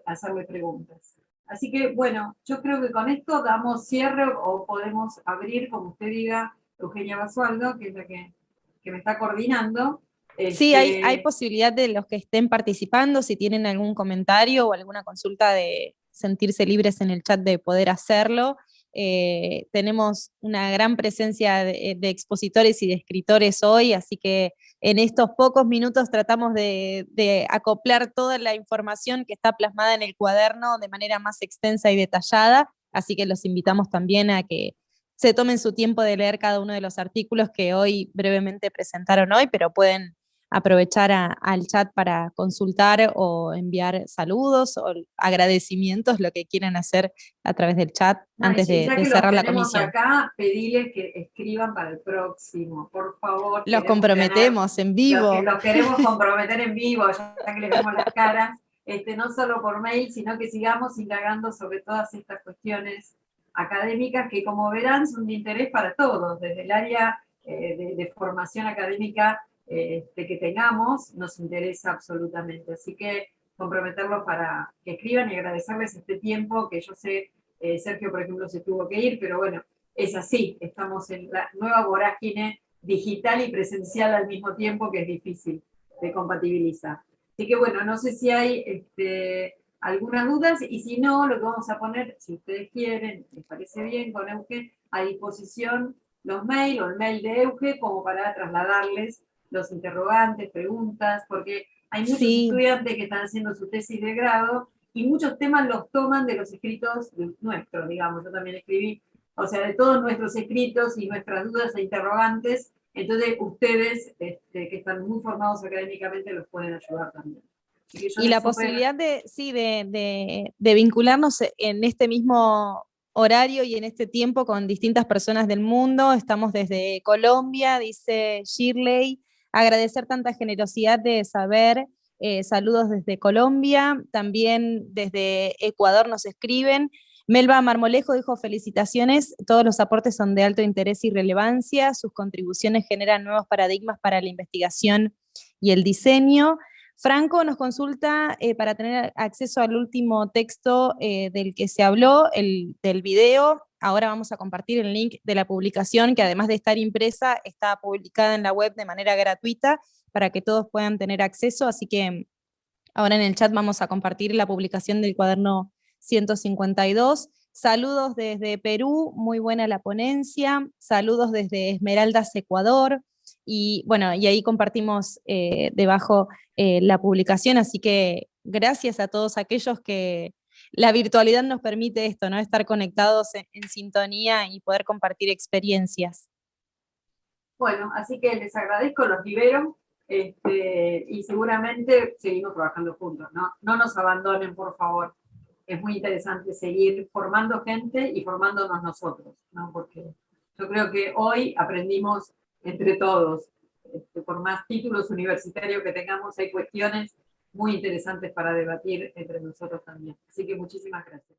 hacerle preguntas. Así que, bueno, yo creo que con esto damos cierre o podemos abrir, como usted diga, Eugenia Basualdo, que es la que me está coordinando. Sí, hay posibilidad de los que estén participando, si tienen algún comentario o alguna consulta, de sentirse libres en el chat de poder hacerlo. Tenemos una gran presencia de expositores y de escritores hoy, así que en estos pocos minutos tratamos de acoplar toda la información que está plasmada en el cuaderno de manera más extensa y detallada, así que los invitamos también a que se tomen su tiempo de leer cada uno de los artículos que hoy brevemente presentaron hoy, pero pueden aprovechar al chat para consultar o enviar saludos o agradecimientos, lo que quieran hacer a través del chat antes de cerrar la comisión. Acá, pedirles que escriban para el próximo, por favor. Los comprometemos en vivo. Los queremos comprometer en vivo, ya que les vemos las caras, no solo por mail, sino que sigamos indagando sobre todas estas cuestiones académicas que, como verán, son de interés para todos, desde el área de formación académica que tengamos, nos interesa absolutamente. Así que comprometerlos para que escriban y agradecerles este tiempo, que yo sé, Sergio, por ejemplo, se tuvo que ir, pero bueno, es así, estamos en la nueva vorágine digital y presencial al mismo tiempo, que es difícil de compatibilizar. Así que bueno, no sé si hay algunas dudas, y si no, lo que vamos a poner, si ustedes quieren, les parece bien, con Euge, a disposición los mails o el mail de Euge, como para trasladarles los interrogantes, preguntas, porque hay muchos estudiantes que están haciendo su tesis de grado, y muchos temas los toman de los escritos nuestros, digamos, yo también escribí, o sea, de todos nuestros escritos y nuestras dudas e interrogantes, entonces ustedes, que están muy formados académicamente, los pueden ayudar también. Y la posibilidad de vincularnos en este mismo horario y en este tiempo con distintas personas del mundo. Estamos desde Colombia, dice Shirley, agradecer tanta generosidad de saber. Saludos desde Colombia, también desde Ecuador nos escriben. Melba Marmolejo dijo: felicitaciones, todos los aportes son de alto interés y relevancia, sus contribuciones generan nuevos paradigmas para la investigación y el diseño. Franco nos consulta para tener acceso al último texto del que se habló, del video. Ahora vamos a compartir el link de la publicación, que además de estar impresa, está publicada en la web de manera gratuita para que todos puedan tener acceso, así que ahora en el chat vamos a compartir la publicación del cuaderno 152. Saludos desde Perú, muy buena la ponencia. Saludos desde Esmeraldas, Ecuador. Y bueno, y ahí compartimos debajo la publicación, así que gracias a todos aquellos que la virtualidad nos permite esto, ¿no? Estar conectados en sintonía y poder compartir experiencias. Bueno, así que les agradezco, los libero, y seguramente seguimos trabajando juntos, ¿no? No nos abandonen, por favor. Es muy interesante seguir formando gente y formándonos nosotros, ¿no? Porque yo creo que hoy aprendimos entre todos. Por más títulos universitarios que tengamos, hay cuestiones muy interesantes para debatir entre nosotros también. Así que muchísimas gracias.